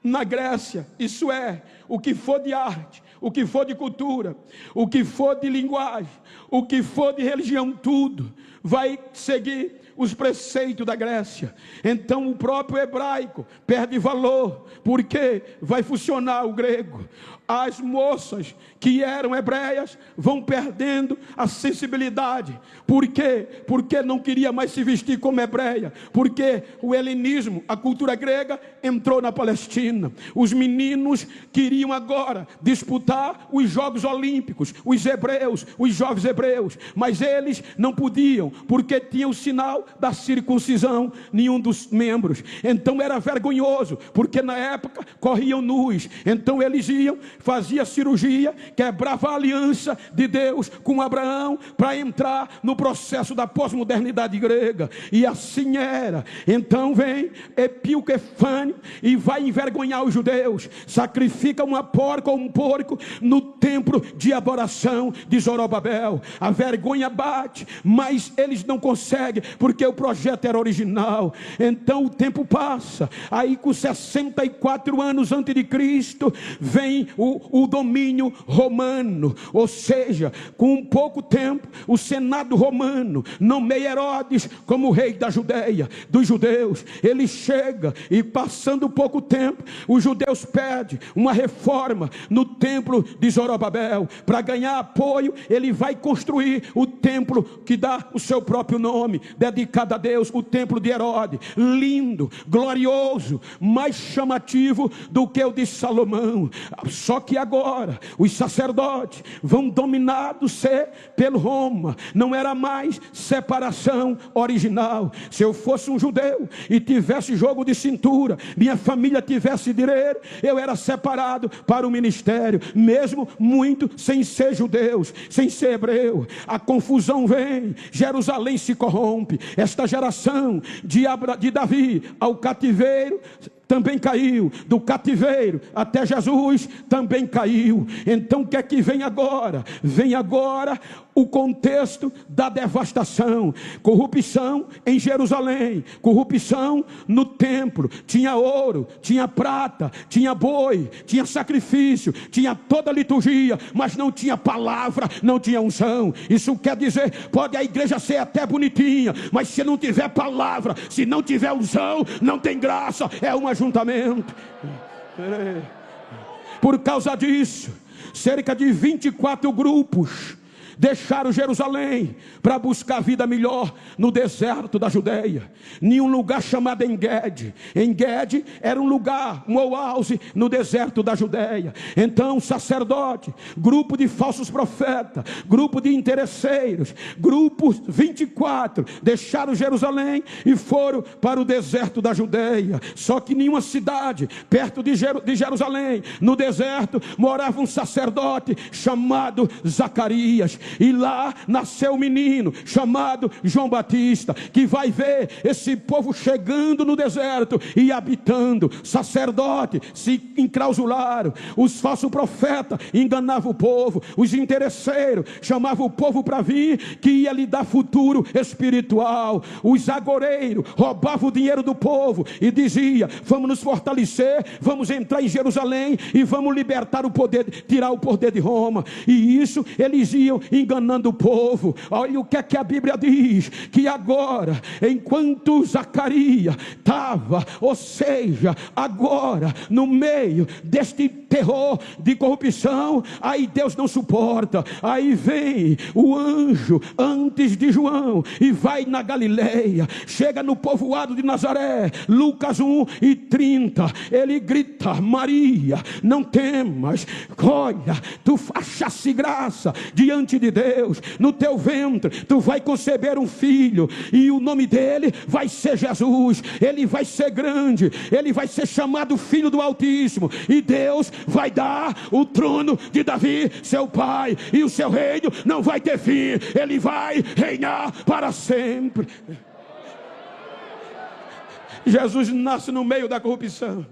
A: Na Grécia, isso é, o que for de arte, o que for de cultura, o que for de linguagem, o que for de religião, tudo vai seguir os preceitos da Grécia. Então o próprio hebraico perde valor, porque vai funcionar o grego. As moças que eram hebreias vão perdendo a sensibilidade. Por quê? Porque não queria mais se vestir como hebreia, porque o helenismo, a cultura grega, entrou na Palestina. Os meninos queriam agora disputar os Jogos Olímpicos, os hebreus, os jovens hebreus, mas eles não podiam, porque tinha o sinal da circuncisão nenhum dos membros. Então era vergonhoso, porque na época corriam nus. Então eles iam, fazia cirurgia, quebrava a aliança de Deus com Abraão para entrar no processo da pós-modernidade grega. E assim era. Então vem Antíoco Epifânio e vai envergonhar os judeus. Sacrifica uma porca ou um porco no templo de adoração de Zorobabel. A vergonha bate, mas eles não conseguem, porque o projeto era original. Então o tempo passa. Aí com 64 anos antes de Cristo vem o domínio romano, ou seja, com pouco tempo o Senado romano nomeia Herodes como rei da Judeia, dos judeus. Ele chega e passando pouco tempo os judeus pedem uma reforma no templo de Zorobabel. Para ganhar apoio, ele vai construir o templo que dá o seu próprio nome, dedicado a Deus, o templo de Herodes. Lindo, glorioso, mais chamativo do que o de Salomão. Só que agora os sacerdotes vão dominados pelo Roma. Não era mais separação original. Se eu fosse um judeu e tivesse jogo de cintura, minha família tivesse dinheiro, eu era separado para o ministério, mesmo muito sem ser judeus, sem ser hebreu. A confusão vem, Jerusalém se corrompe. Esta geração de Davi ao cativeiro também caiu, do cativeiro até Jesus também caiu. Então o que é que vem agora? Vem agora o contexto da devastação. Corrupção em Jerusalém, corrupção no templo. Tinha ouro, tinha prata, tinha boi, tinha sacrifício, tinha toda a liturgia, mas não tinha palavra, não tinha unção. Isso quer dizer, pode a igreja ser até bonitinha, mas se não tiver palavra, se não tiver unção, não tem graça, é um ajuntamento. Por causa disso, cerca de 24 grupos deixaram Jerusalém para buscar vida melhor no deserto da Judeia, em um lugar chamado Engedi. Engedi era um lugar, um oásis no deserto da Judeia. Então sacerdote, grupo de falsos profetas, grupo de interesseiros, grupos 24 deixaram Jerusalém e foram para o deserto da Judeia. Só que em uma cidade perto de Jerusalém, no deserto, morava um sacerdote chamado Zacarias. E lá nasceu um menino chamado João Batista, que vai ver esse povo chegando no deserto e habitando. Sacerdote se enclausularam, os falsos profetas enganavam o povo, os interesseiros chamavam o povo para vir, que ia lhe dar futuro espiritual. Os agoreiros roubavam o dinheiro do povo e dizia: vamos nos fortalecer, vamos entrar em Jerusalém e vamos libertar o poder, tirar o poder de Roma. E isso eles iam enganando o povo. Olha o que é que a Bíblia diz, que agora, enquanto Zacarias estava, ou seja, agora no meio deste terror de corrupção, aí Deus não suporta, aí vem o anjo antes de João e vai na Galileia, chega no povoado de Nazaré, Lucas 1:30, ele grita: Maria, não temas, olha, tu achaste graça diante de Deus, no teu ventre tu vai conceber um filho, e o nome dele vai ser Jesus. Ele vai ser grande, ele vai ser chamado Filho do Altíssimo, e Deus vai dar o trono de Davi, seu pai, e o seu reino não vai ter fim. Ele vai reinar para sempre. Jesus nasce no meio da corrupção.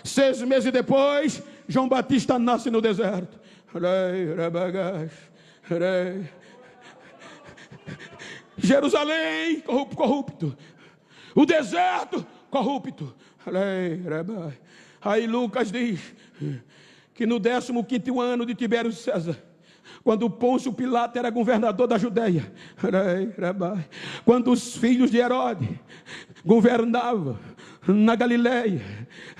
A: 6 meses depois, João Batista nasce no deserto. Jerusalém, corrupto. O deserto, corrupto. Aí Lucas diz que no 15º ano de Tibério César, quando Pôncio Pilato era governador da Judeia, quando os filhos de Herodes governavam na Galileia,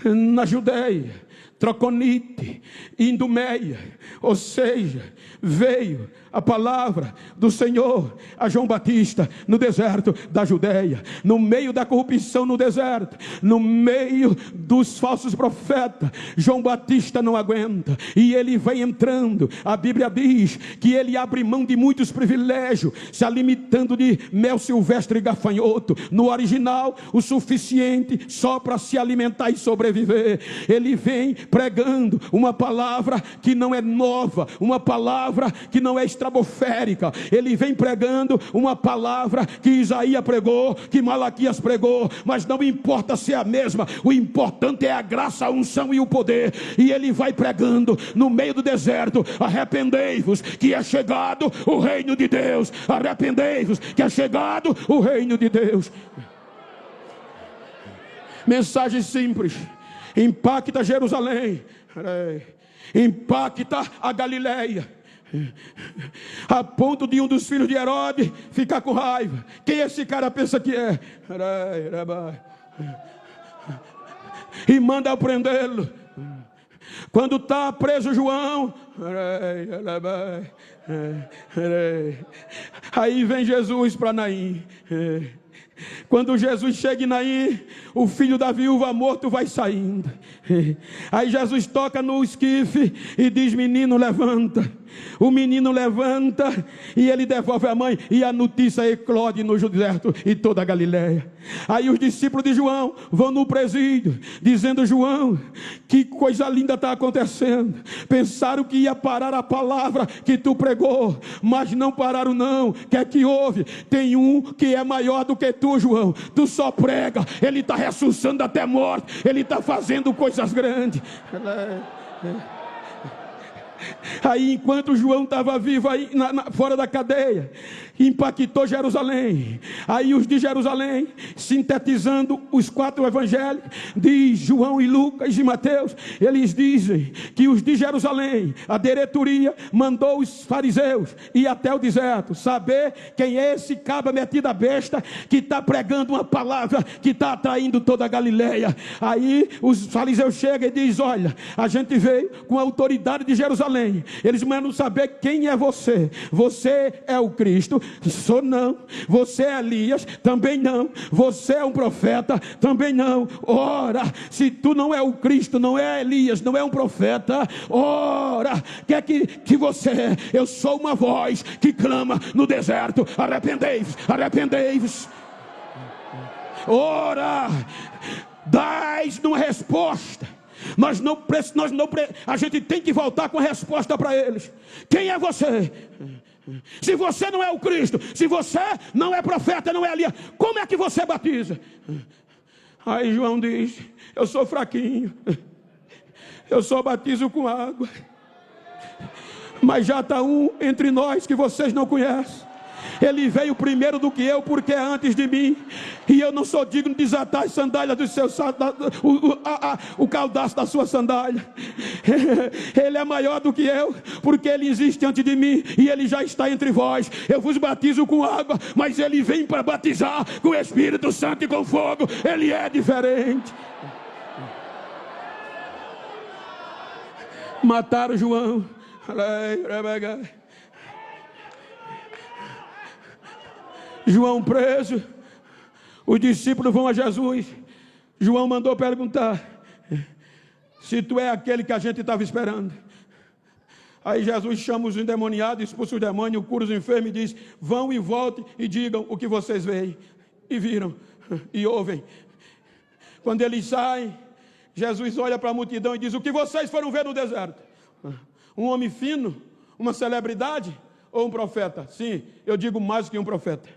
A: na Judeia, Troconite, Idumeia, ou seja, veio a palavra do Senhor a João Batista no deserto da Judeia, no meio da corrupção no deserto, no meio dos falsos profetas. João Batista não aguenta, e ele vai entrando. A Bíblia diz que ele abre mão de muitos privilégios, se alimentando de mel silvestre e gafanhoto, no original o suficiente só para se alimentar e sobreviver. Ele vem pregando uma palavra que não é nova, uma palavra que não é estraboférica. Ele vem pregando uma palavra que Isaías pregou, que Malaquias pregou, mas não importa se é a mesma, o importante é a graça, a unção e o poder. E ele vai pregando no meio do deserto: arrependei-vos que é chegado o reino de Deus, arrependei-vos que é chegado o reino de Deus. Mensagem simples, impacta Jerusalém, impacta a Galileia, a ponto de um dos filhos de Herodes ficar com raiva. Quem esse cara pensa que é? E manda prendê-lo. Quando está preso João, aí vem Jesus para Naim. Quando Jesus chega em Naim, o filho da viúva morto vai saindo. Aí Jesus toca no esquife e diz: menino, levanta. O menino levanta e ele devolve a mãe, e a notícia eclode no deserto e toda a Galileia. Aí os discípulos de João vão no presídio, dizendo: João, que coisa linda está acontecendo. Pensaram que ia parar a palavra que tu pregou, mas não pararam não. O que é que houve? Tem um que é maior do que tu, João. Tu só prega, ele está ressuscitando até morte, ele está fazendo coisas grandes. Aí, enquanto João estava vivo aí fora da cadeia, impactou Jerusalém. Aí os de Jerusalém, sintetizando os 4 evangelhos de João e Lucas e Mateus, eles dizem que os de Jerusalém, a diretoria, mandou os fariseus ir até o deserto, saber quem é esse cabra metido a besta que está pregando uma palavra que está atraindo toda a Galileia. Aí os fariseus chegam e dizem: olha, a gente veio com a autoridade de Jerusalém, eles mandam saber quem é você. Você é o Cristo? Sou não. Você é Elias? Também não. Você é um profeta? Também não. Ora, se tu não é o Cristo, não é Elias, não é um profeta, ora, que é que você é? Eu sou uma voz que clama no deserto: arrependei-vos, arrependei-vos. Ora, dais uma resposta. A gente tem que voltar com a resposta para eles. Quem é você? Se você não é o Cristo, se você não é profeta, não é Elias, como é que você batiza? Aí João diz: eu sou fraquinho, eu só batizo com água, mas já está um entre nós que vocês não conhecem. Ele veio primeiro do que eu, porque é antes de mim, e eu não sou digno de desatar as sandálias dos seus, o caldaço da sua sandália. Ele é maior do que eu, porque ele existe antes de mim, e ele já está entre vós. Eu vos batizo com água, mas ele vem para batizar com o Espírito Santo e com fogo. Ele é diferente. Mataram João. João preso, os discípulos vão a Jesus. João mandou perguntar: se tu é aquele que a gente estava esperando. Aí Jesus chama os endemoniados, expulsa os demônios, cura os enfermos e diz: vão e voltem e digam o que vocês veem. E viram, e ouvem. Quando eles saem, Jesus olha para a multidão e diz: o que vocês foram ver no deserto? Um homem fino? Uma celebridade? Ou um profeta? Sim, eu digo mais que um profeta.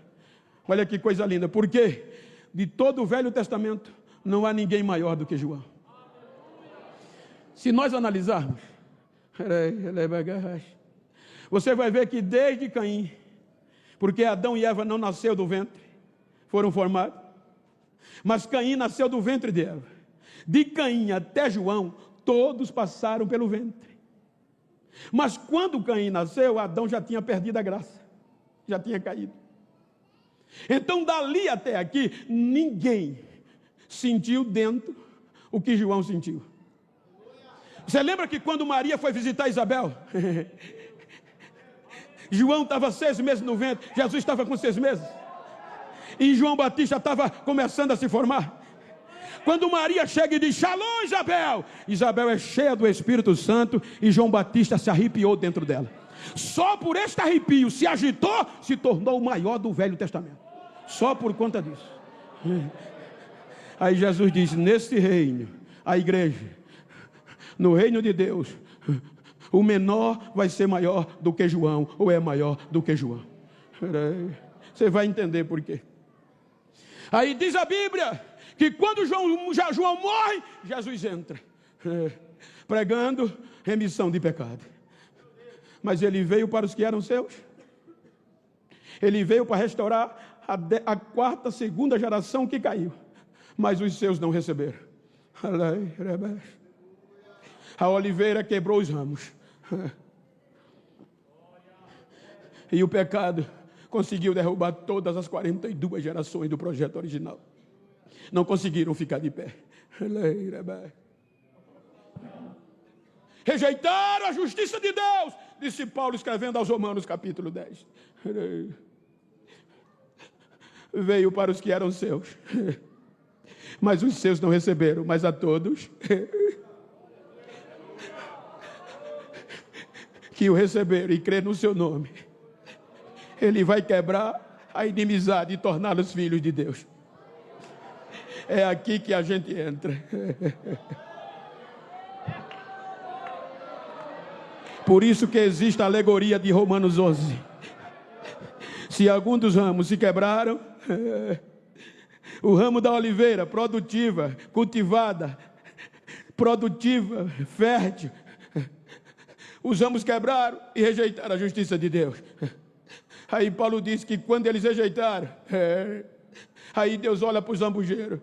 A: Olha que coisa linda, porque de todo o Velho Testamento não há ninguém maior do que João. Se nós analisarmos, você vai ver que desde Caim, porque Adão e Eva não nasceu do ventre, foram formados, mas Caim nasceu do ventre de Eva. De Caim até João, todos passaram pelo ventre. Mas quando Caim nasceu, Adão já tinha perdido a graça, já tinha caído. Então dali até aqui, ninguém sentiu dentro o que João sentiu. Você lembra que quando Maria foi visitar Isabel, João estava 6 meses no ventre, Jesus estava com 6 meses, e João Batista estava começando a se formar. Quando Maria chega e diz: Shalom, Isabel, Isabel é cheia do Espírito Santo, e João Batista se arrepiou dentro dela. Só por este arrepio se agitou, se tornou o maior do Velho Testamento. Só por conta disso. Aí Jesus diz: neste reino, a igreja, no reino de Deus, o menor vai ser maior do que João, ou é maior do que João. Você vai entender por quê. Aí diz a Bíblia que quando João morre, Jesus entra, pregando remissão de pecado. Mas ele veio para os que eram seus. Ele veio para restaurar a quarta, segunda geração que caiu. Mas os seus não receberam. A oliveira quebrou os ramos. E o pecado conseguiu derrubar todas as 42 gerações do projeto original. Não conseguiram ficar de pé. Rejeitaram a justiça de Deus, disse Paulo escrevendo aos Romanos capítulo 10. Veio para os que eram seus, mas os seus não receberam. Mas a todos que o receberam e creram no seu nome, ele vai quebrar a inimizade e torná-los filhos de Deus. É aqui que a gente entra. Por isso que existe a alegoria de Romanos 11. Se algum dos ramos se quebraram, o ramo da oliveira, produtiva, cultivada, produtiva, fértil, os ramos quebraram e rejeitaram a justiça de Deus. Aí Paulo diz que quando eles rejeitaram, aí Deus olha para os zambujeiros,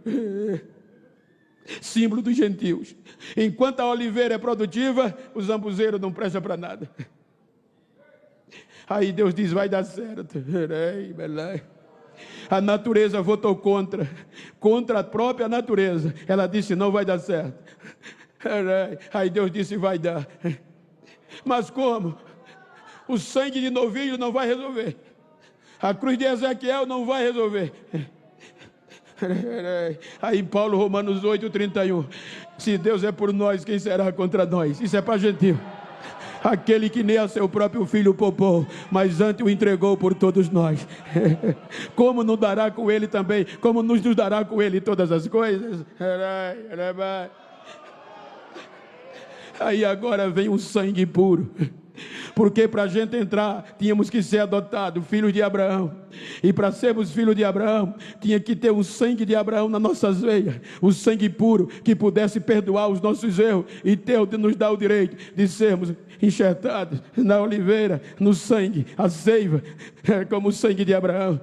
A: símbolo dos gentios. Enquanto a oliveira é produtiva, o zambuzeiro não presta para nada. Aí Deus diz: vai dar certo. A natureza votou contra a própria natureza. Ela disse: não vai dar certo. Aí Deus disse: vai dar. Mas como? O sangue de novilho não vai resolver. A cruz de Ezequiel não vai resolver. Aí Paulo, Romanos 8:31. Se Deus é por nós, quem será contra nós? Isso é para gentil. Aquele que nem a seu próprio filho poupou, mas antes o entregou por todos nós. Como não dará com ele também? Como nos dará com ele todas as coisas? Aí agora vem um sangue puro. Porque para a gente entrar, tínhamos que ser adotados, filhos de Abraão. E para sermos filhos de Abraão, tinha que ter o sangue de Abraão nas nossas veias. O sangue puro, que pudesse perdoar os nossos erros e nos dar o direito de sermos enxertados na oliveira, no sangue, a seiva, como o sangue de Abraão.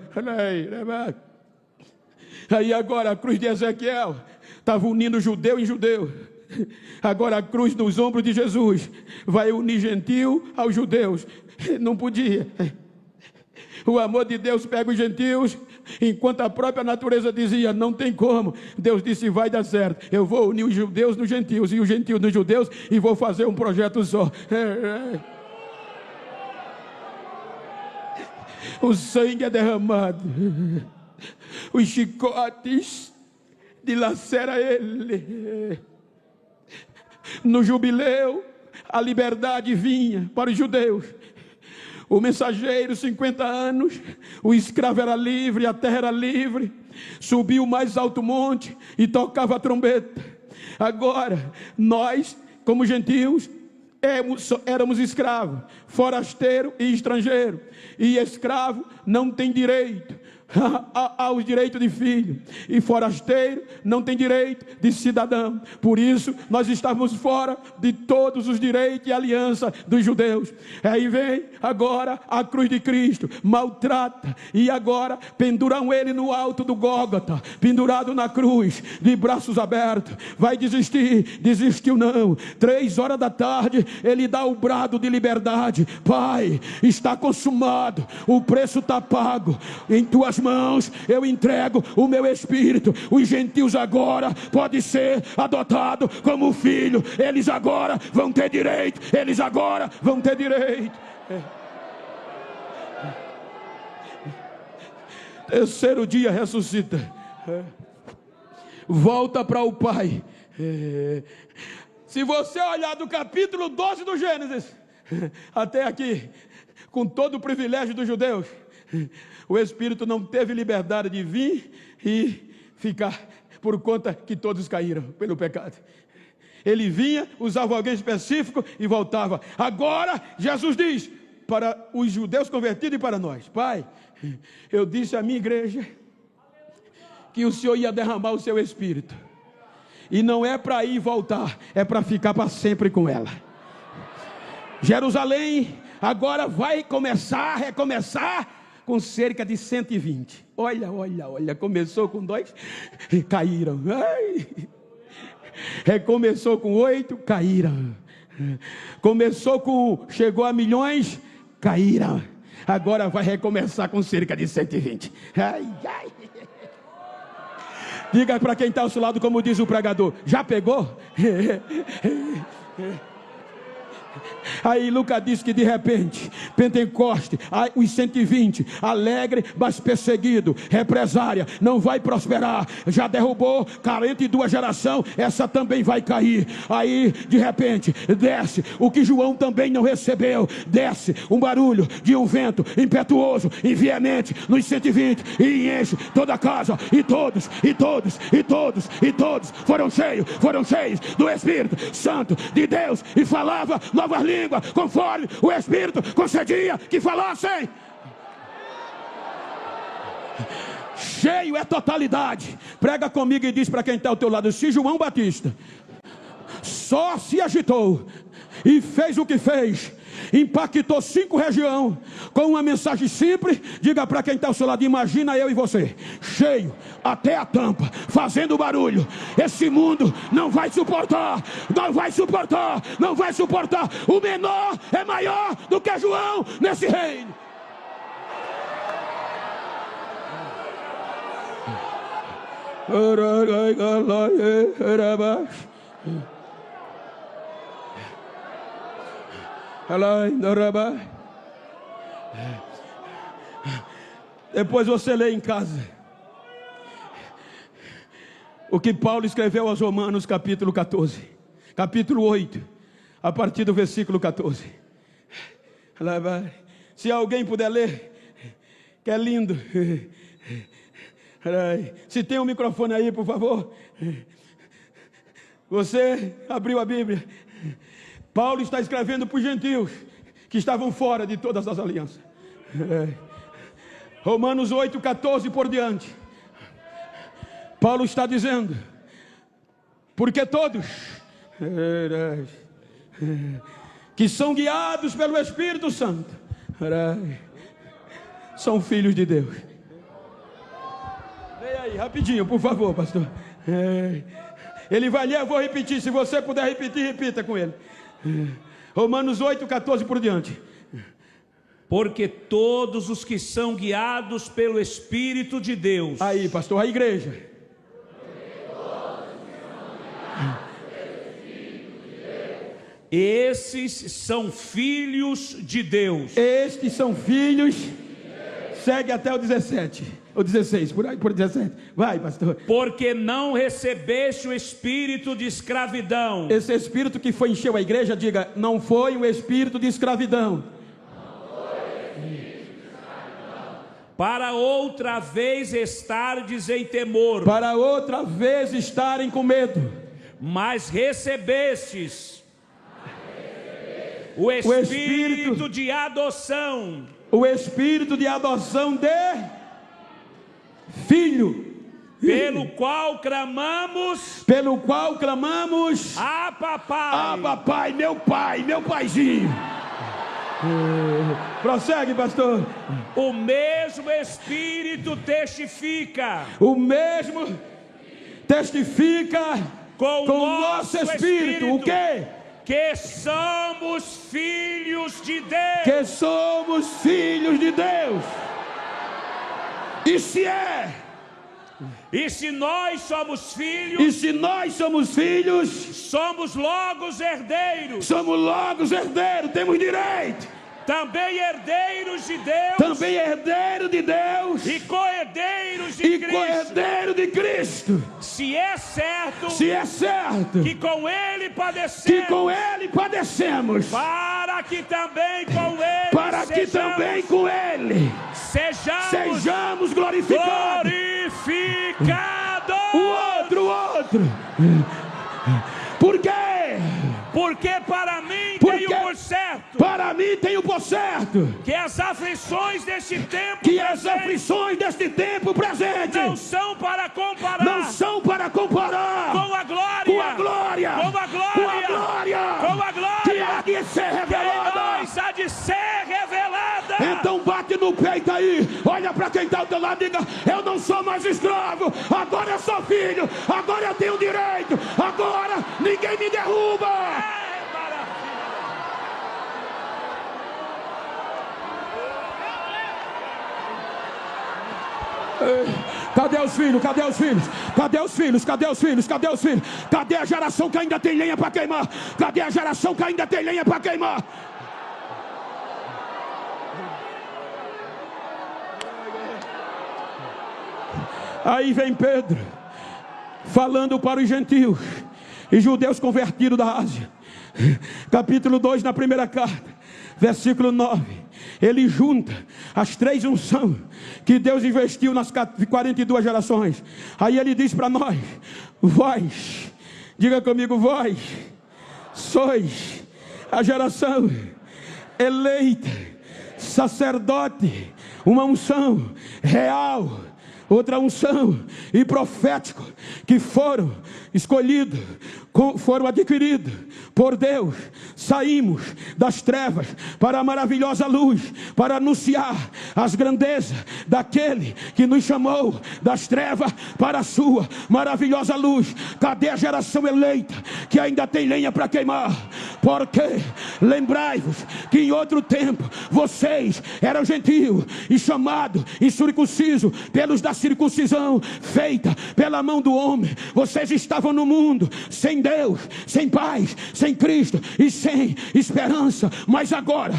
A: Aí agora a cruz de Ezequiel estava unindo judeu em judeu. Agora a cruz nos ombros de Jesus vai unir gentio aos judeus. Não podia. O amor de Deus pega os gentios, enquanto a própria natureza dizia: não tem como. Deus disse: vai dar certo. Eu vou unir os judeus nos gentios e os gentios nos judeus, e vou fazer um projeto só. O sangue é derramado, os chicotes dilacera ele. No jubileu, a liberdade vinha para os judeus. O mensageiro, 50 anos, o escravo era livre, a terra era livre, subiu o mais alto monte e tocava a trombeta. Agora, nós, como gentios, éramos escravos, forasteiro e estrangeiro, e escravo não tem direito aos direitos de filho, e forasteiro não tem direito de cidadão. Por isso nós estamos fora de todos os direitos e aliança dos judeus. Aí vem agora a cruz de Cristo, maltrata, e agora penduram ele no alto do Gólgota, pendurado na cruz, de braços abertos. Vai desistir? Desistiu não. 3 horas da tarde ele dá o brado de liberdade: Pai, está consumado, o preço está pago, em tuas mãos eu entrego o meu espírito. Os gentios agora podem ser adotados como filho. Eles agora vão ter direito. Eles agora vão ter direito. Terceiro dia ressuscita. Volta para o Pai. Se você olhar do capítulo 12 do Gênesis até aqui, com todo o privilégio dos judeus, o Espírito não teve liberdade de vir e ficar, por conta que todos caíram pelo pecado. Ele vinha, usava alguém específico e voltava. Agora Jesus diz para os judeus convertidos e para nós: Pai, eu disse à minha igreja que o Senhor ia derramar o seu Espírito, e não é para ir e voltar, é para ficar para sempre com ela. Jerusalém agora vai recomeçar com cerca de 120. Olha, começou com 2, caíram. Recomeçou com 8, caíram. Chegou a milhões, caíram. Agora vai recomeçar com cerca de 120. Diga para quem está ao seu lado, como diz o pregador: já pegou? Aí Lucas diz que de repente, Pentecoste, os 120, alegre, mas perseguido, represária, não vai prosperar, já derrubou 42 gerações, essa também vai cair. Aí de repente desce o que João também não recebeu, desce um barulho de um vento impetuoso e veemente nos 120, e enche toda a casa, e todos foram cheios do Espírito Santo de Deus, e falava novas línguas, conforme o Espírito concedia que falassem. Cheio é totalidade. Prega comigo e diz para quem está ao teu lado: se João Batista só se agitou e fez o que fez, impactou 5 regiões com uma mensagem simples, diga para quem está ao seu lado: imagina eu e você, cheio até a tampa, fazendo barulho. Esse mundo não vai suportar. O menor é maior do que João nesse reino. Depois você lê em casa o que Paulo escreveu aos Romanos, capítulo 14, capítulo 8, a partir do versículo 14. Se alguém puder ler, que é lindo. Se tem um microfone aí, por favor. Você abriu a Bíblia. Paulo está escrevendo para os gentios que estavam fora de todas as alianças. Romanos 8, 14 por diante. Paulo está dizendo: porque todos que são guiados pelo Espírito Santo são filhos de Deus. Leia aí, rapidinho, por favor, pastor. Ele vai ler, eu vou repetir. Se você puder repetir, repita com ele. Romanos 8, 14 por diante.
B: Porque todos os que são guiados pelo Espírito de Deus.
A: Aí, pastor, a igreja.
B: Esses são filhos de Deus.
A: Estes são filhos. Segue até o 17. Ou 16, por aí, por 17. Vai, pastor.
B: Porque não recebeste o espírito de escravidão.
A: Esse espírito que foi encheu a igreja, diga, não foi um espírito de escravidão.
B: Para outra vez estardes em temor.
A: Para outra vez estarem com medo.
B: Mas recebestes o espírito de adoção.
A: O espírito de adoção de filho.
B: Pelo qual clamamos.
A: Pelo qual clamamos.
B: Abba, Pai.
A: Abba, Pai, meu paizinho. Prossegue, pastor.
B: O mesmo Espírito testifica.
A: O mesmo testifica com o nosso espírito. O quê?
B: Que somos filhos de Deus.
A: Que somos filhos de Deus. E se
B: nós somos filhos.
A: E se nós somos filhos,
B: somos logo herdeiros.
A: Somos logo herdeiros, temos direito.
B: Também herdeiros de Deus.
A: Também herdeiro de Deus.
B: E co-herdeiros de Cristo.
A: E co-herdeiro de Cristo.
B: Se é certo.
A: Que
B: com Ele padecemos. Para que também com Ele. Sejamos
A: glorificados. O outro. Por quê?
B: Porque para mim tenho por certo.
A: Para mim tenho por certo.
B: Que as aflições deste tempo
A: presente.
B: Não são para comparar. Com a glória.
A: Que há de ser revelada. Então bate no peito aí. Olha para quem está ao teu lado e diga: eu não sou mais escravo. Agora eu sou filho. Agora eu tenho direito. Agora ninguém me derruba. Cadê os filhos? Cadê os filhos? Cadê os filhos? Cadê os filhos? Cadê os filhos? Cadê a geração que ainda tem lenha para queimar? Cadê a geração que ainda tem lenha para queimar? Aí vem Pedro falando para os gentios e judeus convertidos da Ásia. Capítulo 2, na primeira carta, versículo 9. Ele junta as 3 unções que Deus investiu nas 42 gerações. Aí ele diz para nós: vós, diga comigo, vós sois a geração eleita, sacerdote, uma unção real, outra unção e profético, que foram escolhidos, foram adquiridos por Deus. Saímos das trevas para a maravilhosa luz, para anunciar as grandezas daquele que nos chamou das trevas para a sua maravilhosa luz. Cadê a geração eleita que ainda tem lenha para queimar? Porque lembrai-vos que em outro tempo vocês eram gentios e chamados incircuncisos pelos da circuncisão feita pela mão do homem. Vocês estavam no mundo sem Deus, sem paz, sem Cristo e sem esperança. Mas agora,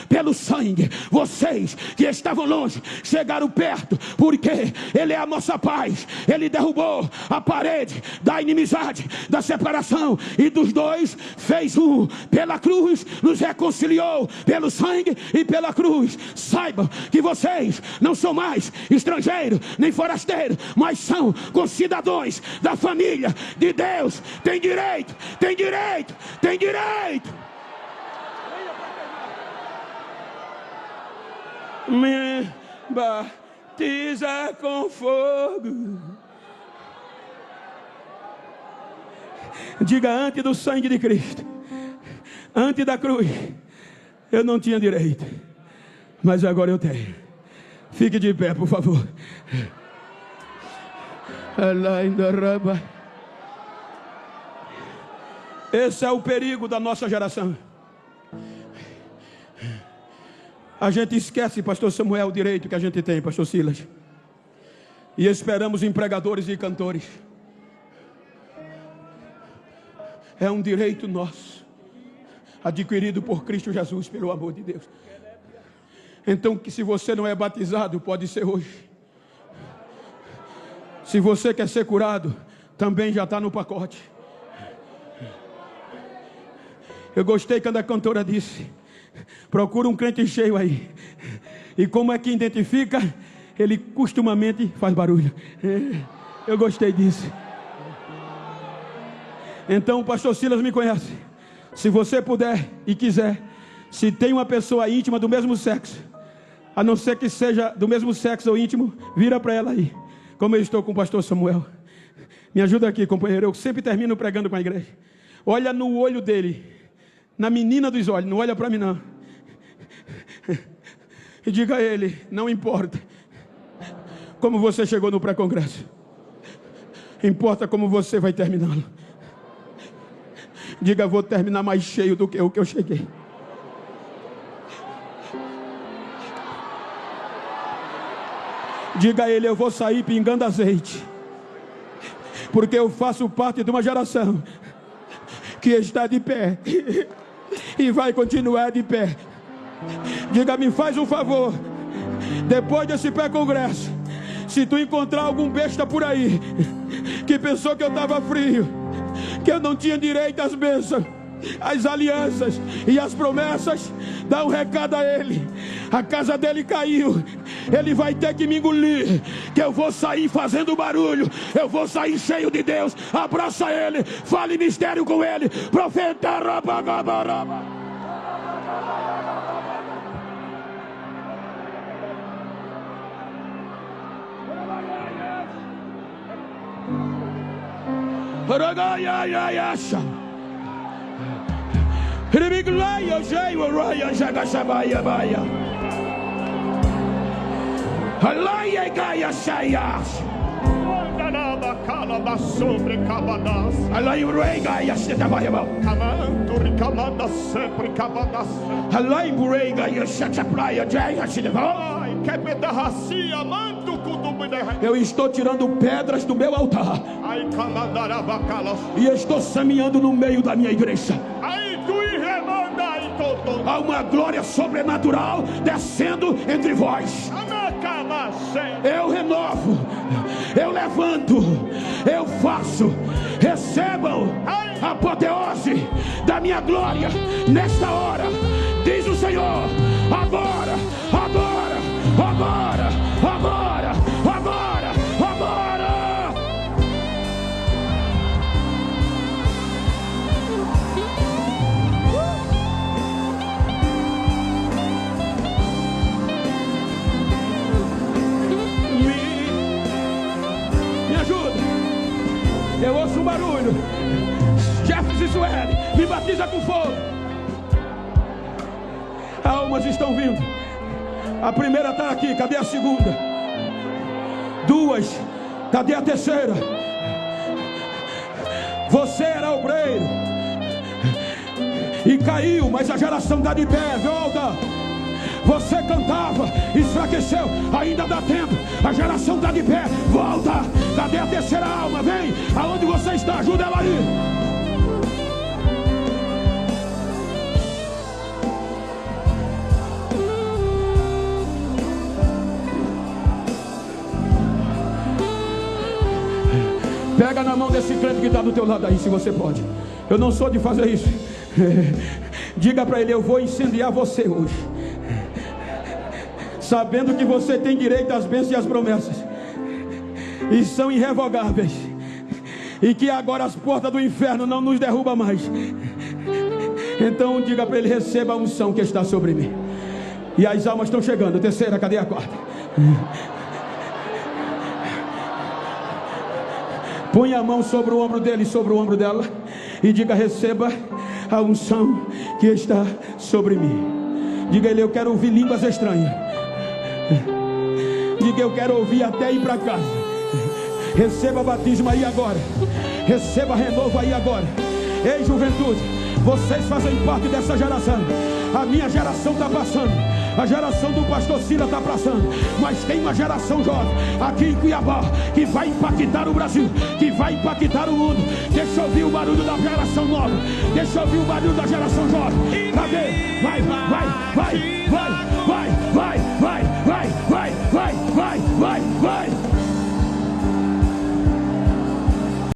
A: pelo sangue, vocês que estavam longe chegaram perto, porque Ele é a nossa paz. Ele derrubou a parede da inimizade, da separação, e dos dois fez um. Pela cruz nos reconciliou, pelo sangue e pela cruz. Saibam que vocês não são mais estrangeiros nem forasteiros, mas são concidadãos da família de Deus. Tem direito. Me batiza com fogo. Diga: antes do sangue de Cristo, antes da cruz, eu não tinha direito, mas agora eu tenho. Fique de pé, por favor. Esse é o perigo da nossa geração. A gente esquece, pastor Samuel, o direito que a gente tem, pastor Silas, e esperamos em pregadores e cantores. É um direito nosso, adquirido por Cristo Jesus, pelo amor de Deus. Então, que se você não é batizado, pode ser hoje. Se você quer ser curado, também já está no pacote. Eu gostei quando a cantora disse: procura um crente cheio aí. E como é que identifica? Ele costumamente faz barulho. Eu gostei disso. Então o pastor Silas me conhece. Se você puder e quiser, se tem uma pessoa íntima do mesmo sexo, a não ser que seja do mesmo sexo ou íntimo, vira para ela aí. Como eu estou com o pastor Samuel. Me ajuda aqui, companheiro. Eu sempre termino pregando com a igreja. Olha no olho dele, na menina dos olhos. Não olha para mim não. E diga a ele: não importa como você chegou no pré-congresso, importa como você vai terminá-lo. Diga: vou terminar mais cheio do que o que eu cheguei. Diga a ele: eu vou sair pingando azeite, porque eu faço parte de uma geração que está de pé e vai continuar de pé. Diga: me faz um favor, depois desse pré-congresso, se tu encontrar algum besta por aí que pensou que eu estava frio, que eu não tinha direito às bênçãos, às alianças e às promessas, dá um recado a ele: a casa dele caiu, ele vai ter que me engolir, que eu vou sair fazendo barulho, eu vou sair cheio de Deus. Abraça ele, fale mistério com ele, profeta Rabagabaraba. Eu estou tirando pedras do meu altar e estou semeando no meio da minha igreja. Há uma glória sobrenatural descendo entre vós. Eu renovo, eu levanto, eu faço. Recebam a apoteose da minha glória nesta hora, diz o Senhor. Agora, agora, agora, agora, agora, agora. Me ajuda. Eu ouço um barulho. Jefferson Sueli, me batiza com fogo. Almas estão vindo. A primeira está aqui, cadê a segunda? Duas, cadê a terceira? Você era obreiro e caiu, mas a geração está de pé. Volta. Você cantava, enfraqueceu, ainda dá tempo. A geração está de pé. Volta. Cadê a terceira alma? Vem, aonde você está, ajuda ela aí. Pega na mão desse crente que está do teu lado aí, se você pode. Eu não sou de fazer isso. Diga para ele: eu vou incendiar você hoje, sabendo que você tem direito às bênçãos e às promessas, e são irrevogáveis, e que agora as portas do inferno não nos derrubam mais. Então diga para ele: receba a unção que está sobre mim. E as almas estão chegando. Terceira, cadê a quarta? Põe a mão sobre o ombro dele e sobre o ombro dela e diga: receba a unção que está sobre mim. Diga a ele: eu quero ouvir línguas estranhas. Diga: eu quero ouvir até ir para casa. Receba batismo aí agora. Receba renovo aí agora. Ei, juventude, vocês fazem parte dessa geração. A minha geração está passando. A geração do pastor Silas está passando, mas tem uma geração jovem aqui em Cuiabá que vai impactar o Brasil, que vai impactar o mundo. Deixa eu ouvir o barulho da geração nova. Deixa eu ouvir o barulho da geração jovem. Cadê? Vai, vai, vai, vai, vai, vai.
B: vai.